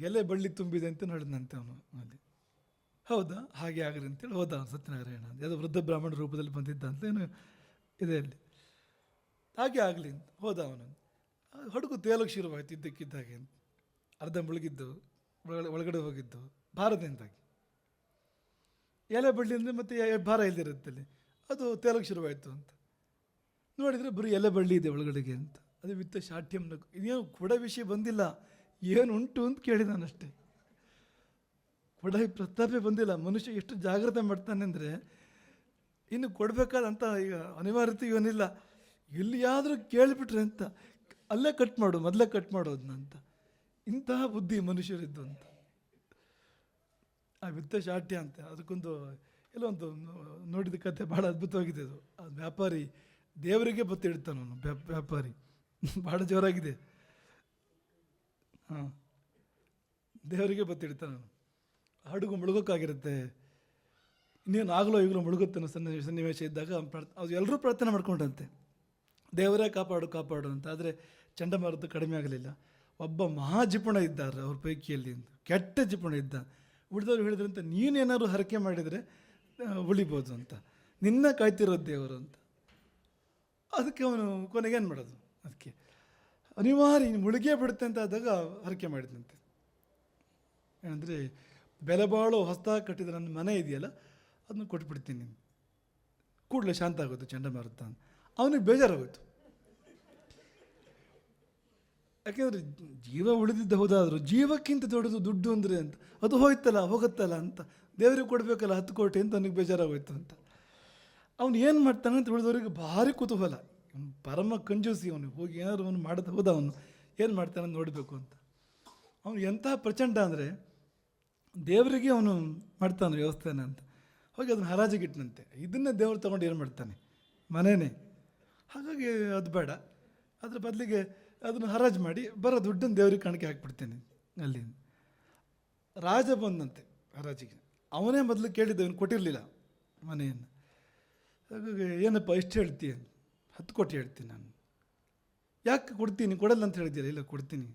ಎಲೆ ಬಳ್ಳಿ ತುಂಬಿದೆ ಅಂತ ಹೇಳಿದಂತೆ ಅವನು ಅಲ್ಲಿ. ಹೌದಾ, ಹಾಗೆ ಆಗಲಿ ಅಂತೇಳಿ ಹೋದ ಅವನು ಸತ್ಯನಾರಾಯಣ. ಯಾವುದೋ ವೃದ್ಧ ಬ್ರಾಹ್ಮಣ ರೂಪದಲ್ಲಿ ಬಂದಿದ್ದ ಅಂತ ಏನು ಇದೆ ಅಲ್ಲಿ. ಹಾಗೆ ಆಗಲಿ ಅಂತ ಹೋದ ಅವನು. ಹಡಗು ತೇಲಕ್ಕೆ ಶುರುವಾಯಿತು ಇದ್ದಕ್ಕಿದ್ದಾಗೆ ಅಂತ. ಅರ್ಧ ಮುಳುಗಿದ್ದು, ಒಳಗಡೆ ಹೋಗಿದ್ದು ಭಾರದಿಂದಾಗಿ. ಎಲೆ ಬಳ್ಳಿ ಅಂದರೆ ಮತ್ತೆ ಭಾರ ಇಲ್ದಿರುತ್ತಲ್ಲಿ, ಅದು ತೇಲಕ್ಕೆ ಶುರುವಾಯಿತು ಅಂತ ನೋಡಿದರೆ ಬರೀ ಎಲೆ ಬಳ್ಳಿ ಇದೆ ಒಳಗಡೆಗೆ ಅಂತ. ಅದು ವಿತ್ತ ಶಾಠ್ಯಂನ. ಇದೇನು ಕೊಡ ವಿಷಯ ಬಂದಿಲ್ಲ, ಏನುಂಟು ಅಂತ ಕೇಳಿದಾನಷ್ಟೇ. ಕೊಡ ಪ್ರಸ್ತಾಪೆ ಬಂದಿಲ್ಲ. ಮನುಷ್ಯ ಎಷ್ಟು ಜಾಗ್ರತೆ ಮಾಡ್ತಾನೆ ಅಂದರೆ ಇನ್ನು ಕೊಡಬೇಕಾದಂಥ ಈಗ ಅನಿವಾರ್ಯತೆ ಏನಿಲ್ಲ, ಎಲ್ಲಿಯಾದರೂ ಕೇಳಿಬಿಟ್ರೆ ಅಂತ ಅಲ್ಲೇ ಕಟ್ ಮಾಡು, ಮೊದಲೇ ಕಟ್ ಮಾಡೋದನ್ನ ಅಂತ. ಇಂತಹ ಬುದ್ಧಿ ಮನುಷ್ಯರಿದ್ದು ಅಂತ. ಆ ವಿತ್ತ ಶಾಠ್ಯ ಅಂತ ಅದಕ್ಕೊಂದು ಎಲ್ಲೊಂದು ನೋಡಿದ ಕಥೆ ಭಾಳ ಅದ್ಭುತವಾಗಿದೆ. ಅದು ವ್ಯಾಪಾರಿ ದೇವರಿಗೆ ಬತ್ತಿಡ್ತಾನವನು, ವ್ಯಾಪಾರಿ ಭಾಳ ಜೋರಾಗಿದೆ. ಹಾಂ, ದೇವರಿಗೆ ಬತ್ತಿಡ್ತಾನವನು. ಹಡಗು ಮುಳುಗೋಕ್ಕಾಗಿರುತ್ತೆ, ಇನ್ನೇನು ಆಗಲೋ ಈಗಲೋ ಮುಳುಗುತ್ತಾನೋ ಸನ್ನಿವೇಶ ಇದ್ದಾಗ ಅದು ಎಲ್ಲರೂ ಪ್ರಾರ್ಥನೆ ಮಾಡ್ಕೊಂಡಂತೆ, ದೇವರೇ ಕಾಪಾಡು ಕಾಪಾಡು ಅಂತ. ಆದರೆ ಚಂಡಮಾರುತ ಕಡಿಮೆ ಆಗಲಿಲ್ಲ. ಒಬ್ಬ ಮಹಾ ಜಿಪುಣ ಇದ್ದಾರೆ ಅವ್ರ ಪೈಕಿಯಲ್ಲಿ, ಕೆಟ್ಟ ಜಿಪುಣ ಇದ್ದ. ಉಳಿದವ್ರು ಹೇಳಿದ್ರಂತ ನೀನೇನಾದ್ರು ಹರಕೆ ಮಾಡಿದರೆ ಉಳಿಬೋದು ಅಂತ, ನಿನ್ನ ಕಾಯ್ತಿರೋದು ದೇವರು ಅಂತ. ಅದಕ್ಕೆ ಅವನು ಕೊನೆಗೇನು ಮಾಡೋದು, ಅದಕ್ಕೆ ಅನಿವಾರ್ಯ ಮುಳುಗೇ ಬಿಡುತ್ತೆ ಅಂತ ಆದಾಗ ಹರಕೆ ಮಾಡಿದಂತೆ. ಏನಂದರೆ ಬೆಲೆ ಬಾಳೋ ಹೊಸದಾಗಿ ಕಟ್ಟಿದ ನನ್ನ ಮನೆ ಇದೆಯಲ್ಲ ಅದನ್ನು ಕೊಟ್ಬಿಡ್ತೀನಿ, ಕೂಡಲೇ ಶಾಂತ ಆಗೋದು ಚಂಡಮಾರುತ ಅಂತ. ಅವನಿಗೆ ಬೇಜಾರಾಗೋಯ್ತು. ಯಾಕೆಂದರೆ ಜೀವ ಉಳಿದಿದ್ದ ಹೋದಾದರೂ ಜೀವಕ್ಕಿಂತ ದೊಡ್ಡದು ದುಡ್ಡು ಅಂದರೆ ಅಂತ, ಅದು ಹೋಯ್ತಲ್ಲ ಹೋಗುತ್ತಲ್ಲ ಅಂತ, ದೇವರಿಗೆ ಕೊಡಬೇಕಲ್ಲ 10 ಕೋಟಿ ಅಂತ ಅವನಿಗೆ ಬೇಜಾರಾಗೋಯ್ತು ಅಂತ. ಅವನು ಏನು ಮಾಡ್ತಾನೆ ಅಂತ ಉಳಿದವರಿಗೆ ಭಾರಿ ಕುತೂಹಲ. ಪರಮ ಕಂಜೂಸಿ ಅವನಿಗೆ. ಹೋಗಿ ಏನಾದ್ರು ಅವನು ಮಾಡೋದು ಹೋದ, ಅವನು ಏನು ಮಾಡ್ತಾನೆ ನೋಡಬೇಕು ಅಂತ. ಅವನು ಎಂಥ ಪ್ರಚಂಡ ಅಂದರೆ ದೇವರಿಗೆ ಅವನು ಮಾಡ್ತಾನೆ ವ್ಯವಸ್ಥೆನ ಅಂತ. ಹೋಗಿ ಅದನ್ನು ಹರಾಜಿಗಿಟ್ಟನಂತೆ. ಇದನ್ನೇ ದೇವರು ತೊಗೊಂಡು ಏನು ಮಾಡ್ತಾನೆ, ಮನೇನೆ. ಹಾಗಾಗಿ ಅದು ಬೇಡ, ಅದ್ರ ಬದಲಿಗೆ ಅದನ್ನು ಹರಾಜು ಮಾಡಿ ಬರೋ ದುಡ್ಡನ್ನು ದೇವ್ರಿಗೆ ಕಾಣಿಕೆ ಹಾಕ್ಬಿಡ್ತೇನೆ ಅಲ್ಲಿ. ರಾಜ ಬಂದಂತೆ ಹರಾಜಿಗೆ. ಅವನೇ ಮೊದಲು ಕೇಳಿದ್ದ, ಅವನು ಕೊಟ್ಟಿರಲಿಲ್ಲ ಮನೆಯನ್ನು. ಹಾಗಾಗಿ ಏನಪ್ಪ ಇಷ್ಟು ಹೇಳ್ತೀಯ, 10 ಕೋಟಿ ಹೇಳ್ತೀನಿ ನಾನು. ಯಾಕೆ ಕೊಡ್ತೀನಿ, ಕೊಡಲ್ಲ ಅಂತ ಹೇಳಿದ್ದೀರ? ಇಲ್ಲ ಕೊಡ್ತೀನಿ,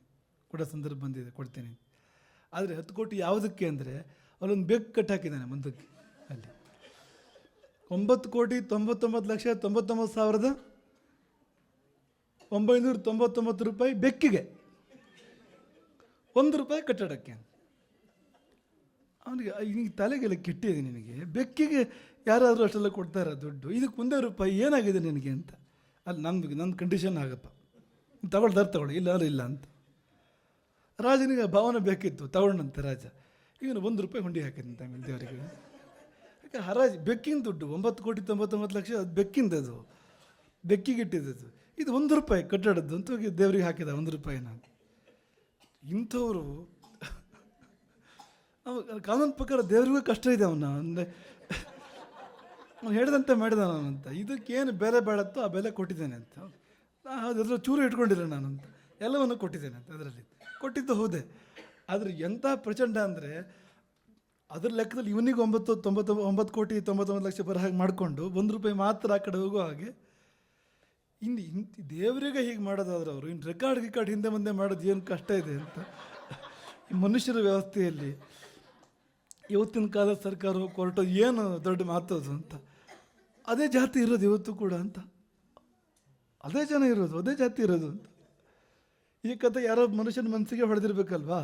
ಕೊಡೋ ಸಂದರ್ಭ ಬಂದಿದೆ, ಕೊಡ್ತೀನಿ. ಆದರೆ 10 ಕೋಟಿ ಯಾವುದಕ್ಕೆ ಅಂದರೆ ಅವರೊಂದು ಬೆಕ್ಕು ಕಟ್ಟಾಕಿದ್ದಾನೆ ಮುಂದಕ್ಕೆ ಅಲ್ಲಿ. 9,99,99,999 ರೂಪಾಯಿ ಬೆಕ್ಕಿಗೆ, ₹1 ಕಟ್ಟಡಕ್ಕೆ. ಅವನಿಗೆ ಈಗ ತಲೆಗೆಲ್ಲ ಕೆಟ್ಟಿದೆ ನಿನಗೆ, ಬೆಕ್ಕಿಗೆ ಯಾರಾದರೂ ಅಷ್ಟೆಲ್ಲ ಕೊಡ್ತಾರ ದುಡ್ಡು, ಇದಕ್ಕೆ ₹1 ಏನಾಗಿದೆ ನಿನಗೆ ಅಂತ. ಅಲ್ಲಿ ನನ್ನ ಕಂಡೀಷನ್ ಆಗಪ್ಪ, ತಗೊಳ್ಳಿ ಇಲ್ಲ ಇಲ್ಲ ಅಂತ. ರಾಜನಿಗೆ ಭಾವನೆ ಬೇಕಿತ್ತು, ತಗೊಂಡಂತೆ ರಾಜ. ಇವನು ₹1 ಹುಂಡಿ ಹಾಕಿದಂತೆ ಆಮೇಲೆ ದೇವರಿಗೆ. ಯಾಕೆ ಹರಾಜು ಬೆಕ್ಕಿನ ದುಡ್ಡು, 9,99,00,000 ಅದು ಬೆಕ್ಕಿಂದದು, ಬೆಕ್ಕಿಗೆ ಇಟ್ಟಿದ್ದದು. ಇದು ₹1 ಕಟ್ಟಡದ್ದು ಅಂತ ಹೋಗಿ ದೇವರಿಗೆ ಹಾಕಿದ ₹1. ಇಂಥವರು ಕಾನೂನು ಪ್ರಕಾರ ದೇವರಿಗೂ ಕಷ್ಟ ಇದೆ. ಅಂದರೆ ಅವನು ಹೇಳಿದಂತೆ ಮಾಡಿದ ನಾನಂತ. ಇದಕ್ಕೇನು ಬೆಲೆ ಬೇಡತ್ತೋ ಆ ಬೆಲೆ ಕೊಟ್ಟಿದ್ದೇನೆ ಅಂತ. ಅದರ ಚೂರು ಇಟ್ಕೊಂಡಿಲ್ಲ ನಾನಂತ, ಎಲ್ಲವನ್ನು ಕೊಟ್ಟಿದ್ದೇನೆ ಅಂತ. ಅದರಲ್ಲಿ ಕೊಟ್ಟಿದ್ದು ಹೌದೇ. ಆದರೆ ಎಂಥ ಪ್ರಚಂಡ ಅಂದರೆ ಅದ್ರ ಲೆಕ್ಕದಲ್ಲಿ ಇವನಿಗೆ 9,99,99,00,000 ಬರೋ ಹಾಗೆ ಮಾಡಿಕೊಂಡು ₹1 ಮಾತ್ರ ಆ ಕಡೆ ಹೋಗೋ ಹಾಗೆ. ಇನ್ನು ದೇವರಿಗೆ ಹೀಗೆ ಮಾಡೋದಾದ್ರೆ ಅವರು ಇನ್ನು ರೆಕಾರ್ಡ್ ಹಿಂದೆ ಮುಂದೆ ಮಾಡೋದು ಏನು ಕಷ್ಟ ಇದೆ ಅಂತ. ಈ ಮನುಷ್ಯರ ವ್ಯವಸ್ಥೆಯಲ್ಲಿ ಇವತ್ತಿನ ಕಾಲದ ಸರ್ಕಾರ ಕೋರ್ಟು ಏನು ದೊಡ್ಡ ಮಾತದು ಅಂತ. ಅದೇ ಜಾತಿ ಇರೋದು ಇವತ್ತು ಕೂಡ ಅಂತ, ಅದೇ ಜನ ಇರೋದು, ಅದೇ ಜಾತಿ ಇರೋದು ಅಂತ. ಈ ಕಥೆ ಯಾರೋ ಮನುಷ್ಯನ ಮನಸ್ಸಿಗೆ ಹೊಡೆದಿರ್ಬೇಕಲ್ವಾ,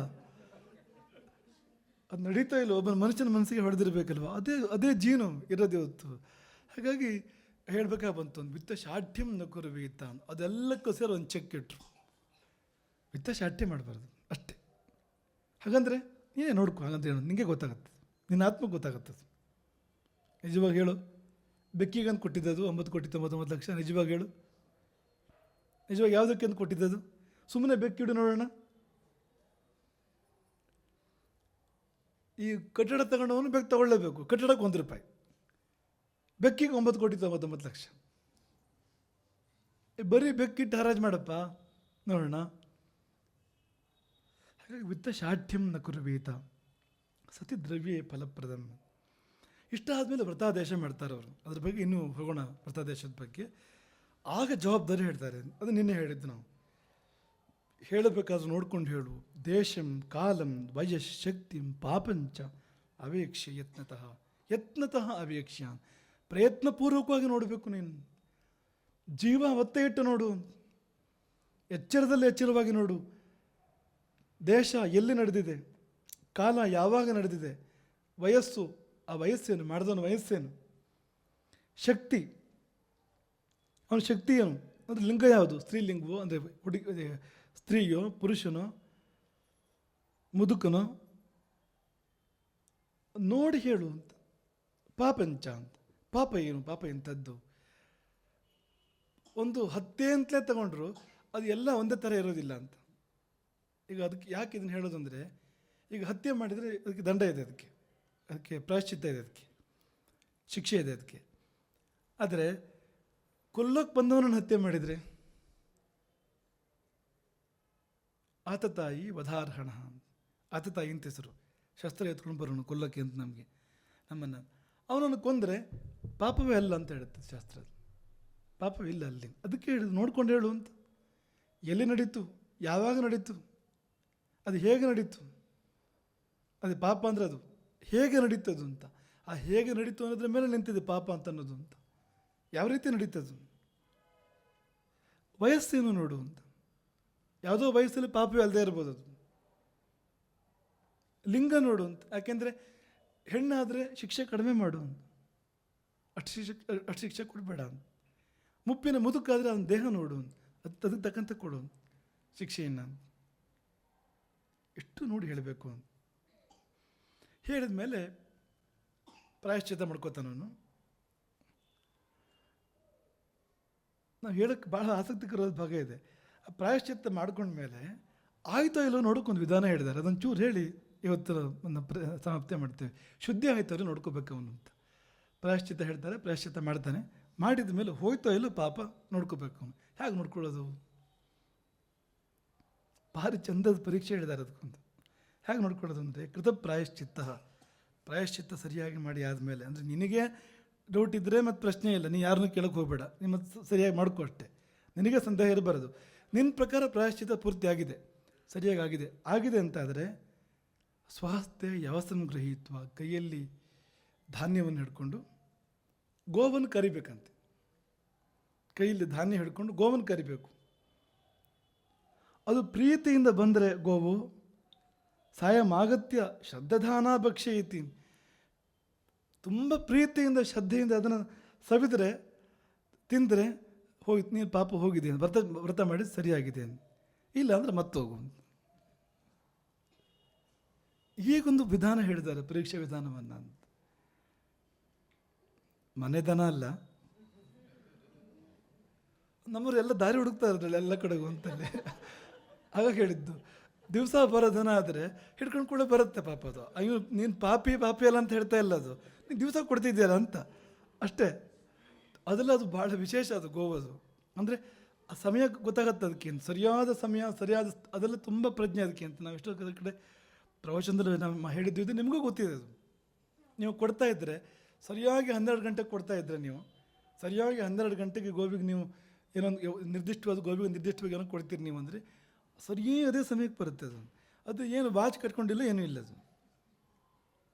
ಅದು ನಡೀತಾ ಇಲ್ಲ, ಒಬ್ಬನ ಮನುಷ್ಯನ ಮನಸ್ಸಿಗೆ ಹೊಡೆದಿರ್ಬೇಕಲ್ವ, ಅದೇ ಜೀನು ಇರೋದು ಇವತ್ತು. ಹಾಗಾಗಿ ಹೇಳ್ಬೇಕಾಗಿ ಬಂತು, ಒಂದು ವಿತ್ತ ಶಾಠ್ಯಂ ನ ಕುರ್ವೀತ, ಅದೆಲ್ಲಕ್ಕೂ ಸೇರಿ ಒಂದು ಚೆಕ್ ಇಟ್ಟರು. ವಿತ್ತ ಶಾಠ್ಯ ಮಾಡಬಾರ್ದು ಅಷ್ಟೇ. ಹಾಗಂದರೆ ನೀನೇ ನೋಡ್ಕೊ, ಹಾಗಂದ್ರೆ ಹೇಳೋದು ನಿನಗೆ ಗೊತ್ತಾಗುತ್ತೆ, ನಿನ್ನ ಆತ್ಮಕ್ಕೆ ಗೊತ್ತಾಗುತ್ತದೆ. ನಿಜವಾಗಿ ಹೇಳು, ಬೆಕ್ಕಿಗಂತ ಕೊಟ್ಟಿದ್ದದು 9,99,00,000 ಲಕ್ಷ. ನಿಜವಾಗಿ ಹೇಳು, ನಿಜವಾಗಿ ಯಾವುದಕ್ಕೆ ಅಂತ ಕೊಟ್ಟಿದ್ದದು? ಸುಮ್ಮನೆ ಬೆಕ್ಕಿಡು ನೋಡೋಣ. ಈ ಕಟ್ಟಡ ತಗೊಂಡವನು ಬೆಕ್ಕು ತಗೊಳ್ಳೇಬೇಕು. ಕಟ್ಟಡಕ್ಕೆ ₹1, ಬೆಕ್ಕಿಗೆ 9,99,00,000. ಬರೀ ಬೆಕ್ಕಿಟ್ಟು ಹರಾಜು ಮಾಡಪ್ಪ ನೋಡೋಣ. ಹಾಗಾಗಿ ವಿತ್ತ ಶಾಠ್ಯಂ ನ ಕುರ್ವೀತ ಸತಿ ದ್ರವ್ಯೇ ಫಲಪ್ರದಂ. ಇಷ್ಟ ಆದಮೇಲೆ ವ್ರತಾದೇಶ ಮಾಡ್ತಾರೆ ಅವರು. ಅದ್ರ ಬಗ್ಗೆ ಇನ್ನೂ ಹೋಗೋಣ, ವ್ರತಾದೇಶದ ಬಗ್ಗೆ. ಆಗ ಜವಾಬ್ದಾರಿ ಹೇಳ್ತಾರೆ. ಅದು ನಿನ್ನೆ ಹೇಳಿದ್ದು ನಾವು. ಹೇಳಬೇಕಾದ್ರೂ ನೋಡ್ಕೊಂಡು ಹೇಳು. ದೇಶಂ ಕಾಲಂ ವಯಸ್ ಶಕ್ತಿಂ ಪಾಪಂಚ ಅವೇಕ್ಷ್ಯ ಯತ್ನತಃ ಅವೇಕ್ಷ್ಯ. ಪ್ರಯತ್ನಪೂರ್ವಕವಾಗಿ ನೋಡಬೇಕು. ನೀನು ಜೀವ ಒತ್ತೆ ಇಟ್ಟು ನೋಡು, ಎಚ್ಚರದಲ್ಲಿ ಎಚ್ಚರವಾಗಿ ನೋಡು. ದೇಶ ಎಲ್ಲಿ ನಡೆದಿದೆ, ಕಾಲ ಯಾವಾಗ ನಡೆದಿದೆ, ವಯಸ್ಸು, ಆ ವಯಸ್ಸೇನು, ಮಾಡಿದವನ ವಯಸ್ಸೇನು, ಶಕ್ತಿ, ಅವನ ಶಕ್ತಿ ಏನು, ಅಂದರೆ ಲಿಂಗ ಯಾವುದು, ಸ್ತ್ರೀಲಿಂಗವೋ ಅಂದರೆ ಹುಡುಗಿ ಸ್ತ್ರೀಯೋ ಪುರುಷನೋ ಮುದುಕನೋ ನೋಡಿ ಹೇಳು ಅಂತ. ಪಾಪಂಚ ಅಂತ. ಪಾಪ ಏನು, ಪಾಪ ಎಂಥದ್ದು. ಒಂದು ಹತ್ಯೆ ಅಂತಲೇ ತಗೊಂಡ್ರು ಅದು ಎಲ್ಲ ಒಂದೇ ಥರ ಇರೋದಿಲ್ಲ ಅಂತ. ಈಗ ಅದಕ್ಕೆ ಯಾಕೆ ಇದನ್ನು ಹೇಳೋದು ಅಂದರೆ, ಈಗ ಹತ್ಯೆ ಮಾಡಿದರೆ ಅದಕ್ಕೆ ದಂಡ ಇದೆ, ಅದಕ್ಕೆ ಪ್ರಾಯಶ್ಚಿತ್ತ ಇದೆ, ಅದಕ್ಕೆ ಶಿಕ್ಷೆ ಇದೆ ಅದಕ್ಕೆ. ಆದರೆ ಕೊಲ್ಲೋಕ್ಕೆ ಬಂದವನನ್ನು ಹತ್ಯೆ ಮಾಡಿದರೆ ಆತತಾಯಿ ವಧಾರ್ಹಣ. ಆತತಾಯಿ ಅಂತ ಹೆಸರು. ಶಸ್ತ್ರ ಎತ್ಕೊಂಡು ಬರೋಣ ಕೊಲ್ಲಕ್ಕೆ ಅಂತ ನಮ್ಮನ್ನು. ಅವನನ್ನು ಕೊಂದರೆ ಪಾಪವೇ ಅಲ್ಲ ಅಂತ ಹೇಳುತ್ತೆ ಶಾಸ್ತ್ರ. ಪಾಪವಿಲ್ಲ ಅಲ್ಲಿ. ಅದಕ್ಕೆ ಹೇಳಿದ್ರು ನೋಡ್ಕೊಂಡು ಹೇಳು ಅಂತ. ಎಲ್ಲಿ ನಡೀತು, ಯಾವಾಗ ನಡೀತು, ಅದು ಹೇಗೆ ನಡೀತು, ಅದು ಪಾಪ ಅಂದರೆ ಅದು ಹೇಗೆ ನಡೀತದು ಅಂತ. ಆ ಹೇಗೆ ನಡೀತು ಅನ್ನೋದ್ರ ಮೇಲೆ ನಿಂತಿದೆ ಪಾಪ ಅಂತ ಅನ್ನೋದು ಅಂತ. ಯಾವ ರೀತಿ ನಡೀತದು, ವಯಸ್ಸೇನು ನೋಡು ಅಂತ. ಯಾವುದೋ ವಯಸ್ಸಲ್ಲಿ ಪಾಪವೇ ಅಲ್ಲದೆ ಇರ್ಬೋದು ಅದು. ಲಿಂಗ ನೋಡು ಅಂತ. ಯಾಕೆಂದರೆ ಹೆಣ್ಣಾದರೆ ಶಿಕ್ಷೆ ಕಡಿಮೆ ಮಾಡು ಅಂತ, ಅಷ್ಟು ಶಿಕ್ಷೆ ಕೊಡಬೇಡ ಅಂತ. ಮುಪ್ಪಿನ ಮುದುಕಾದರೆ ಅವನ ದೇಹ ನೋಡು ಅಂತ, ಅದಕ್ಕೆ ತಕ್ಕಂತೆ ಕೊಡು ಶಿಕ್ಷೆಯನ್ನು. ಎಷ್ಟು ನೋಡಿ ಹೇಳಬೇಕು ಅಂತ ಹೇಳಿದ ಮೇಲೆ ಪ್ರಾಯಶ್ಚಿತ್ತ ಮಾಡ್ಕೋತಾನವನು. ನಾವು ಹೇಳೋಕ್ಕೆ ಭಾಳ ಆಸಕ್ತಿಕರವಾದ ಭಾಗ ಇದೆ. ಆ ಪ್ರಾಯಶ್ಚಿತ್ತ ಮಾಡ್ಕೊಂಡ್ಮೇಲೆ ಆಯಿತೋ ಇಲ್ಲೋ ನೋಡೋಕ್ಕೊಂದು ವಿಧಾನ ಹೇಳಿದ್ದಾರೆ. ಅದೊಂದು ಚೂರು ಹೇಳಿ ಇವತ್ತು ಸಮಾಪ್ತಿ ಮಾಡ್ತೇವೆ. ಶುದ್ಧಿ ಆಯಿತು ಅವ್ರು ನೋಡ್ಕೋಬೇಕು ಅವನು ಅಂತ. ಪ್ರಾಯಶ್ಚಿತ್ತ ಹೇಳ್ತಾರೆ, ಪ್ರಾಯಶ್ಚಿತ್ತ ಮಾಡ್ತಾನೆ. ಮಾಡಿದ ಮೇಲೆ ಹೋಯ್ತೋ ಇಲ್ಲೋ ಪಾಪ ನೋಡ್ಕೋಬೇಕು ಅವನು. ಹೇಗೆ ನೋಡ್ಕೊಳ್ಳೋದು, ಭಾರಿ ಚಂದದ ಪರೀಕ್ಷೆ ಹೇಳಿದ್ದಾರೆ ಅದಕ್ಕೊಂದು. ಹೇಗೆ ನೋಡ್ಕೊಳ್ಳೋದು ಅಂದರೆ, ಕೃತ ಪ್ರಾಯಶ್ಚಿತ್ತ ಸರಿಯಾಗಿ ಮಾಡಿ ಆದಮೇಲೆ, ಅಂದರೆ ನಿನಗೆ ಡೌಟ್ ಇದ್ದರೆ ಮತ್ತು ಪ್ರಶ್ನೆ ಇಲ್ಲ, ನೀನು ಯಾರನ್ನೂ ಕೇಳೋಕ್ಕೆ ಹೋಗಬೇಡ, ನಿಮ್ಮ ಸರಿಯಾಗಿ ಮಾಡ್ಕೋ ಅಷ್ಟೇ. ನಿನಗೆ ಸಂದೇಹ ಇರಬಾರದು. ನಿನ್ನ ಪ್ರಕಾರ ಪ್ರಾಯಶ್ಚಿತ್ತ ಪೂರ್ತಿ ಆಗಿದೆ, ಸರಿಯಾಗಿ ಆಗಿದೆ ಅಂತಾದರೆ ಸ್ವಹಸ್ತೆ ಯವಸಂ ಗೃಹೀತ್ವ, ಕೈಯಲ್ಲಿ ಧಾನ್ಯವನ್ನು ಹಿಡ್ಕೊಂಡು ಗೋವನ್ನು ಕರಿಬೇಕಂತೆ. ಕೈಯಲ್ಲಿ ಧಾನ್ಯ ಹಿಡ್ಕೊಂಡು ಗೋವನ್ನು ಕರಿಬೇಕು. ಅದು ಪ್ರೀತಿಯಿಂದ ಬಂದರೆ ಗೋವು ಸಾಯಮಾಗತ್ಯ ಶ್ರದ್ಧಾನ ಭಕ್ಷಯತಿ. ತುಂಬ ಪ್ರೀತಿಯಿಂದ ಶ್ರದ್ಧೆಯಿಂದ ಅದನ್ನು ಸವಿದರೆ ತಿಂದರೆ ಹೋಗಿ ನೀನು ಪಾಪ ಹೋಗಿದೆ, ವ್ರತ ಮಾಡಿ ಸರಿಯಾಗಿದೆ. ಇಲ್ಲ ಅಂದರೆ ಮತ್ತೋಗು. ಹೀಗೊಂದು ವಿಧಾನ ಹೇಳಿದ್ದಾರೆ, ಪರೀಕ್ಷೆ ವಿಧಾನವನ್ನು. ಮನೆದನ ಅಲ್ಲ, ನಮ್ಮರು ಎಲ್ಲ ದಾರಿ ಹುಡುಕ್ತಾ ಇದ್ರಲ್ಲ ಎಲ್ಲ ಕಡೆಗೂ ಅಂತಲೇ. ಆಗ ಹೇಳಿದ್ದು, ದಿವಸ ಬರೋ ದನ ಆದರೆ ಹಿಡ್ಕೊಂಡು ಕೂಡ ಬರುತ್ತೆ ಪಾಪ. ಅದು ಅಯ್ಯೋ ನೀನು ಪಾಪಿ ಅಲ್ಲ ಅಂತ ಹೇಳ್ತಾ ಇಲ್ಲ, ಅದು ನೀನು ದಿವಸ ಕೊಡ್ತಿದ್ದೀಯಲ್ಲ ಅಂತ ಅಷ್ಟೇ. ಅದೆಲ್ಲ ಅದು ಭಾಳ ವಿಶೇಷ ಅದು ಗೋವದು. ಅಂದರೆ ಆ ಸಮಯ ಗೊತ್ತಾಗತ್ತೆ ಅದಕ್ಕೆ ಅಂತ, ಸರಿಯಾದ ಸಮಯ ಸರಿಯಾದ ಅದೆಲ್ಲ ತುಂಬ ಪ್ರಜ್ಞೆ ಅದಕ್ಕೆ ಅಂತ. ನಾವು ಎಷ್ಟೋ ಕಡೆ ಪ್ರವಚನದಲ್ಲಿ ನಮ್ಮ ಹೇಳಿದ್ದು ನಿಮಗೂ ಗೊತ್ತಿದೆ. ಅದು ನೀವು ಕೊಡ್ತಾ ಇದ್ದರೆ ಸರಿಯಾಗಿ 12 ಗಂಟೆಗೆ ಕೊಡ್ತಾ ಇದ್ದರೆ, ನೀವು ಸರಿಯಾಗಿ 12 ಗಂಟೆಗೆ ಗೋವಿಗೆ ನೀವು ಏನೊಂದು ನಿರ್ದಿಷ್ಟವಾದ ಗೋವಿಗೆ ನಿರ್ದಿಷ್ಟವಾಗಿ ಏನೋ ಕೊಡ್ತೀರಿ ನೀವು ಅಂದರೆ ಸರಿಯೇ ಅದೇ ಸಮಯಕ್ಕೆ ಬರುತ್ತೆ. ಅದು ಏನು ವಾಚ್ ಕಟ್ಕೊಂಡಿಲ್ಲ, ಏನೂ ಇಲ್ಲ.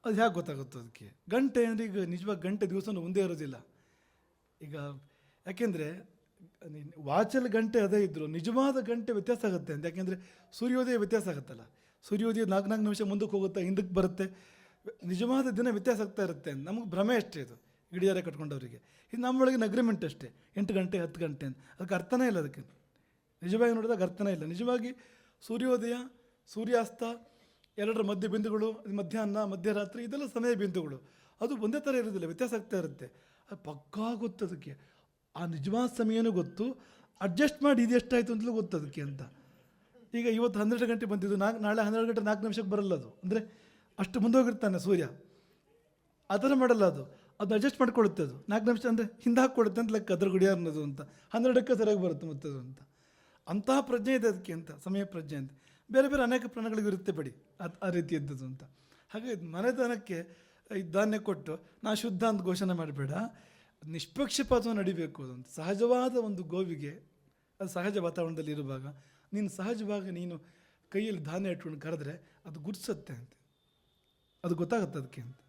ಅದು ಹೇಗೆ ಗೊತ್ತಾಗುತ್ತೋ ಅದಕ್ಕೆ. ಗಂಟೆ ಅಂದರೆ ಈಗ ನಿಜವಾಗಿ ಗಂಟೆ ದಿವಸನೂ ಒಂದೇ ಇರೋದಿಲ್ಲ ಈಗ. ಯಾಕೆಂದರೆ ವಾಚಲ್ಲಿ ಗಂಟೆ ಅದೇ ಇದ್ದರು ನಿಜವಾದ ಗಂಟೆ ವ್ಯತ್ಯಾಸ ಆಗುತ್ತೆ ಅಂತ. ಯಾಕೆಂದರೆ ಸೂರ್ಯೋದಯ ವ್ಯತ್ಯಾಸ ಆಗುತ್ತಲ್ಲ, ಸೂರ್ಯೋದಯ 4 ನಿಮಿಷ ಮುಂದಕ್ಕೆ ಹೋಗುತ್ತೆ, ಹಿಂದಕ್ಕೆ ಬರುತ್ತೆ. ನಿಜವಾದ ದಿನ ವ್ಯತ್ಯಾಸ ಆಗ್ತಾ ಇರುತ್ತೆ ಅಂತ ನಮಗೆ ಭ್ರಮೆ ಅಷ್ಟೇ. ಇದು ಗಡಿಯಾರ ಕಟ್ಕೊಂಡವರಿಗೆ. ಇದು ನಮ್ಮೊಳಗಿನ ಅಗ್ರಿಮೆಂಟ್ ಅಷ್ಟೇ, 8 ಗಂಟೆ 10 ಗಂಟೆ ಅಂತ. ಅದಕ್ಕೆ ಅರ್ಥನೇ ಇಲ್ಲ. ಅದಕ್ಕೆ ನಿಜವಾಗಿ ನೋಡಿದಾಗ ಅರ್ಥನೇ ಇಲ್ಲ. ನಿಜವಾಗಿ ಸೂರ್ಯೋದಯ ಸೂರ್ಯಾಸ್ತ ಎರಡರ ಮಧ್ಯ ಬಿಂದುಗಳು, ಮಧ್ಯಾಹ್ನ ಮಧ್ಯರಾತ್ರಿ ಇದೆಲ್ಲ ಸಮಯ ಬಿಂದುಗಳು. ಅದು ಒಂದೇ ಥರ ಇರೋದಿಲ್ಲ, ವ್ಯತ್ಯಾಸ ಆಗ್ತಾ ಇರುತ್ತೆ. ಅದು ಪಕ್ಕಾ ಗೊತ್ತು ಅದಕ್ಕೆ. ಆ ನಿಜವಾದ ಸಮಯನೂ ಗೊತ್ತು, ಅಡ್ಜಸ್ಟ್ ಮಾಡಿ ಇದು ಎಷ್ಟಾಯಿತು ಅಂತಲೂ ಗೊತ್ತು ಅದಕ್ಕೆ ಅಂತ. ಈಗ ಇವತ್ತು 12 ಗಂಟೆ ಬಂದಿದ್ದು, ನಾಳೆ 12 ಗಂಟೆ 4 ನಿಮಿಷಕ್ಕೆ ಬರಲ್ಲ ಅದು. ಅಂದರೆ ಅಷ್ಟು ಮುಂದೋಗಿರ್ತಾನೆ ಸೂರ್ಯ. ಆ ಥರ ಮಾಡಲ್ಲ ಅದು ಅಡ್ಜಸ್ಟ್ ಮಾಡ್ಕೊಳ್ಳುತ್ತೆ. ಅದು 4 ನಿಮಿಷ ಅಂದರೆ ಹಿಂದೆ ಹಾಕ್ಕೊಡುತ್ತೆ ಅಂತ ಲೆಕ್ಕ, ಅದ್ರ ಗುಡಿಯಾರ ಅನ್ನೋದು ಅಂತ. 12ಕ್ಕೆ ಸರಿಯಾಗಿ ಬರುತ್ತೆ ಮತ್ತದು ಅಂತ. ಅಂತಹ ಪ್ರಜ್ಞೆ ಇದೆ ಅದಕ್ಕೆ ಅಂತ, ಸಮಯ ಪ್ರಜ್ಞೆ ಅಂತ. ಬೇರೆ ಬೇರೆ ಅನೇಕ ಪ್ರಾಣಿಗಳಿಗೂ ಇರುತ್ತೆ ಬಿಡಿ ಆ ರೀತಿ ಇದ್ದದ್ದು ಅಂತ. ಹಾಗೆ ಮನೆತನಕ್ಕೆ ಈ ಧಾನ್ಯ ಕೊಟ್ಟು ನಾ ಶುದ್ಧ ಅಂತ ಘೋಷಣೆ ಮಾಡಬೇಡ, ನಿಷ್ಪಕ್ಷಪಾತವನ್ನು ನಡಿಬೇಕು ಅದು ಅಂತ. ಸಹಜವಾದ ಒಂದು ಗೋವಿಗೆ ಅದು ಸಹಜ ವಾತಾವರಣದಲ್ಲಿ ಇರುವಾಗ ನೀನು ಸಹಜವಾಗಿ ನೀನು ಕೈಯಲ್ಲಿ ಧಾನ್ಯ ಇಟ್ಕೊಂಡು ಕರೆದ್ರೆ ಅದು ಗುರ್ಸುತ್ತೆ ಅಂತ, ಅದು ಗೊತ್ತಾಗುತ್ತೆ ಅದಕ್ಕೆ ಅಂತ,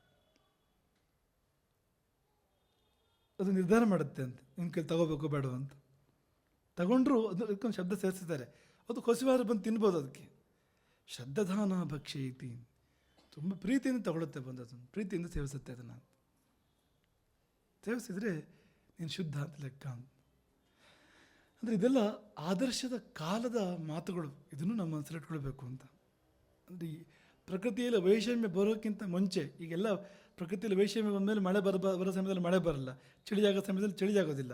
ಅದು ನಿರ್ಧಾರ ಮಾಡುತ್ತೆ ಅಂತ ನಿನ್ನ ಕೈಲಿ ತಗೋಬೇಕು ಬೇಡ ಅಂತ. ತಗೊಂಡ್ರು ಅದು ಅದಕ್ಕೊಂದು ಶಬ್ದ ಸೇರಿಸಿದ್ದಾರೆ, ಅದು ಹೊಸವಾರು ಬಂದು ತಿನ್ಬೋದು. ಅದಕ್ಕೆ ಶ್ರದ್ಧಾನ ಭಕ್ಷ್ಯ ಐತಿ, ತುಂಬ ಪ್ರೀತಿಯಿಂದ ತಗೊಳುತ್ತೆ ಬಂದು, ಅದನ್ನು ಪ್ರೀತಿಯಿಂದ ಸೇವಿಸುತ್ತೆ. ಅದನ್ನು ಸೇವಿಸಿದರೆ ನೀನು ಶುದ್ಧ ಅಂತ ಲೆಕ್ಕ ಅಂತ. ಅಂದರೆ ಇದೆಲ್ಲ ಆದರ್ಶದ ಕಾಲದ ಮಾತುಗಳು, ಇದನ್ನು ನಮ್ಮ ಮನಸ್ಸಲ್ಲಿಟ್ಕೊಳ್ಬೇಕು ಅಂತ. ಅಂದರೆ ಈ ಪ್ರಕೃತಿಯಲ್ಲಿ ವೈಷಮ್ಯ ಬರೋಕ್ಕಿಂತ ಮುಂಚೆ, ಈಗೆಲ್ಲ ಪ್ರಕೃತಿಯಲ್ಲಿ ವೈಷಮ್ಯ ಬಂದಮೇಲೆ ಮಳೆ ಬರೋ ಸಮಯದಲ್ಲಿ ಮಳೆ ಬರಲ್ಲ, ಚಳಿಯಾಗೋ ಸಮಯದಲ್ಲಿ ಚಳಿಯಾಗೋದಿಲ್ಲ.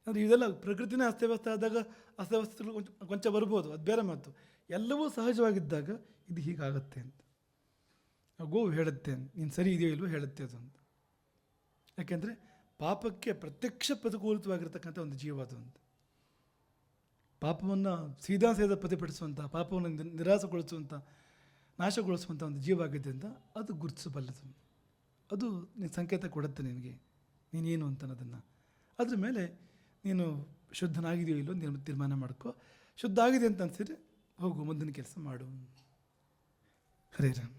ಅಂದರೆ ಇದೆಲ್ಲ ಪ್ರಕೃತಿನೇ ಅಸ್ತವ್ಯಸ್ತ ಆದಾಗ ಅಸ್ತವ್ಯಸ್ತಗಳು ಕೊಂಚ ಬರ್ಬೋದು, ಅದು ಬೇರೆ ಮಾತು. ಎಲ್ಲವೂ ಸಹಜವಾಗಿದ್ದಾಗ ಇದು ಹೀಗಾಗತ್ತೆ ಅಂತ ಗೋವು ಹೇಳುತ್ತೆ, ನೀನು ಸರಿ ಇದೆಯೋ ಇಲ್ವೋ ಹೇಳುತ್ತೆ ಅದು ಅಂತ. ಯಾಕೆಂದರೆ ಪಾಪಕ್ಕೆ ಪ್ರತ್ಯಕ್ಷ ಪ್ರತಿಕೂಲಿತವಾಗಿರ್ತಕ್ಕಂಥ ಒಂದು ಜೀವ ಅದು ಅಂತ. ಪಾಪವನ್ನು ಸೀದಾ ಪ್ರತಿಭಟಿಸುವಂಥ, ಪಾಪವನ್ನು ನಿರಾಸೆಗೊಳಿಸುವಂಥ, ನಾಶಗೊಳಿಸುವಂಥ ಒಂದು ಜೀವ ಆಗಿದೆ ಅಂತ ಅದು ಗುರುತಿಸಬಲ್ಲದು. ಅದು ನೀನು ಸಂಕೇತ ಕೊಡುತ್ತೆ ನಿನಗೆ ನೀನೇನು ಅಂತ ಅನ್ನೋದನ್ನು. ಅದ್ರ ಮೇಲೆ ನೀನು ಶುದ್ಧನಾಗಿದೆಯೋ ಇಲ್ಲೋ ನೀನು ತೀರ್ಮಾನ ಮಾಡ್ಕೋ. ಶುದ್ಧ ಆಗಿದೆ ಅಂತ ಅನಿಸಿದ್ರೆ ಹೋಗು, ಮುಂದಿನ ಕೆಲಸ ಮಾಡು. ಹರೇ ರಾಮ್.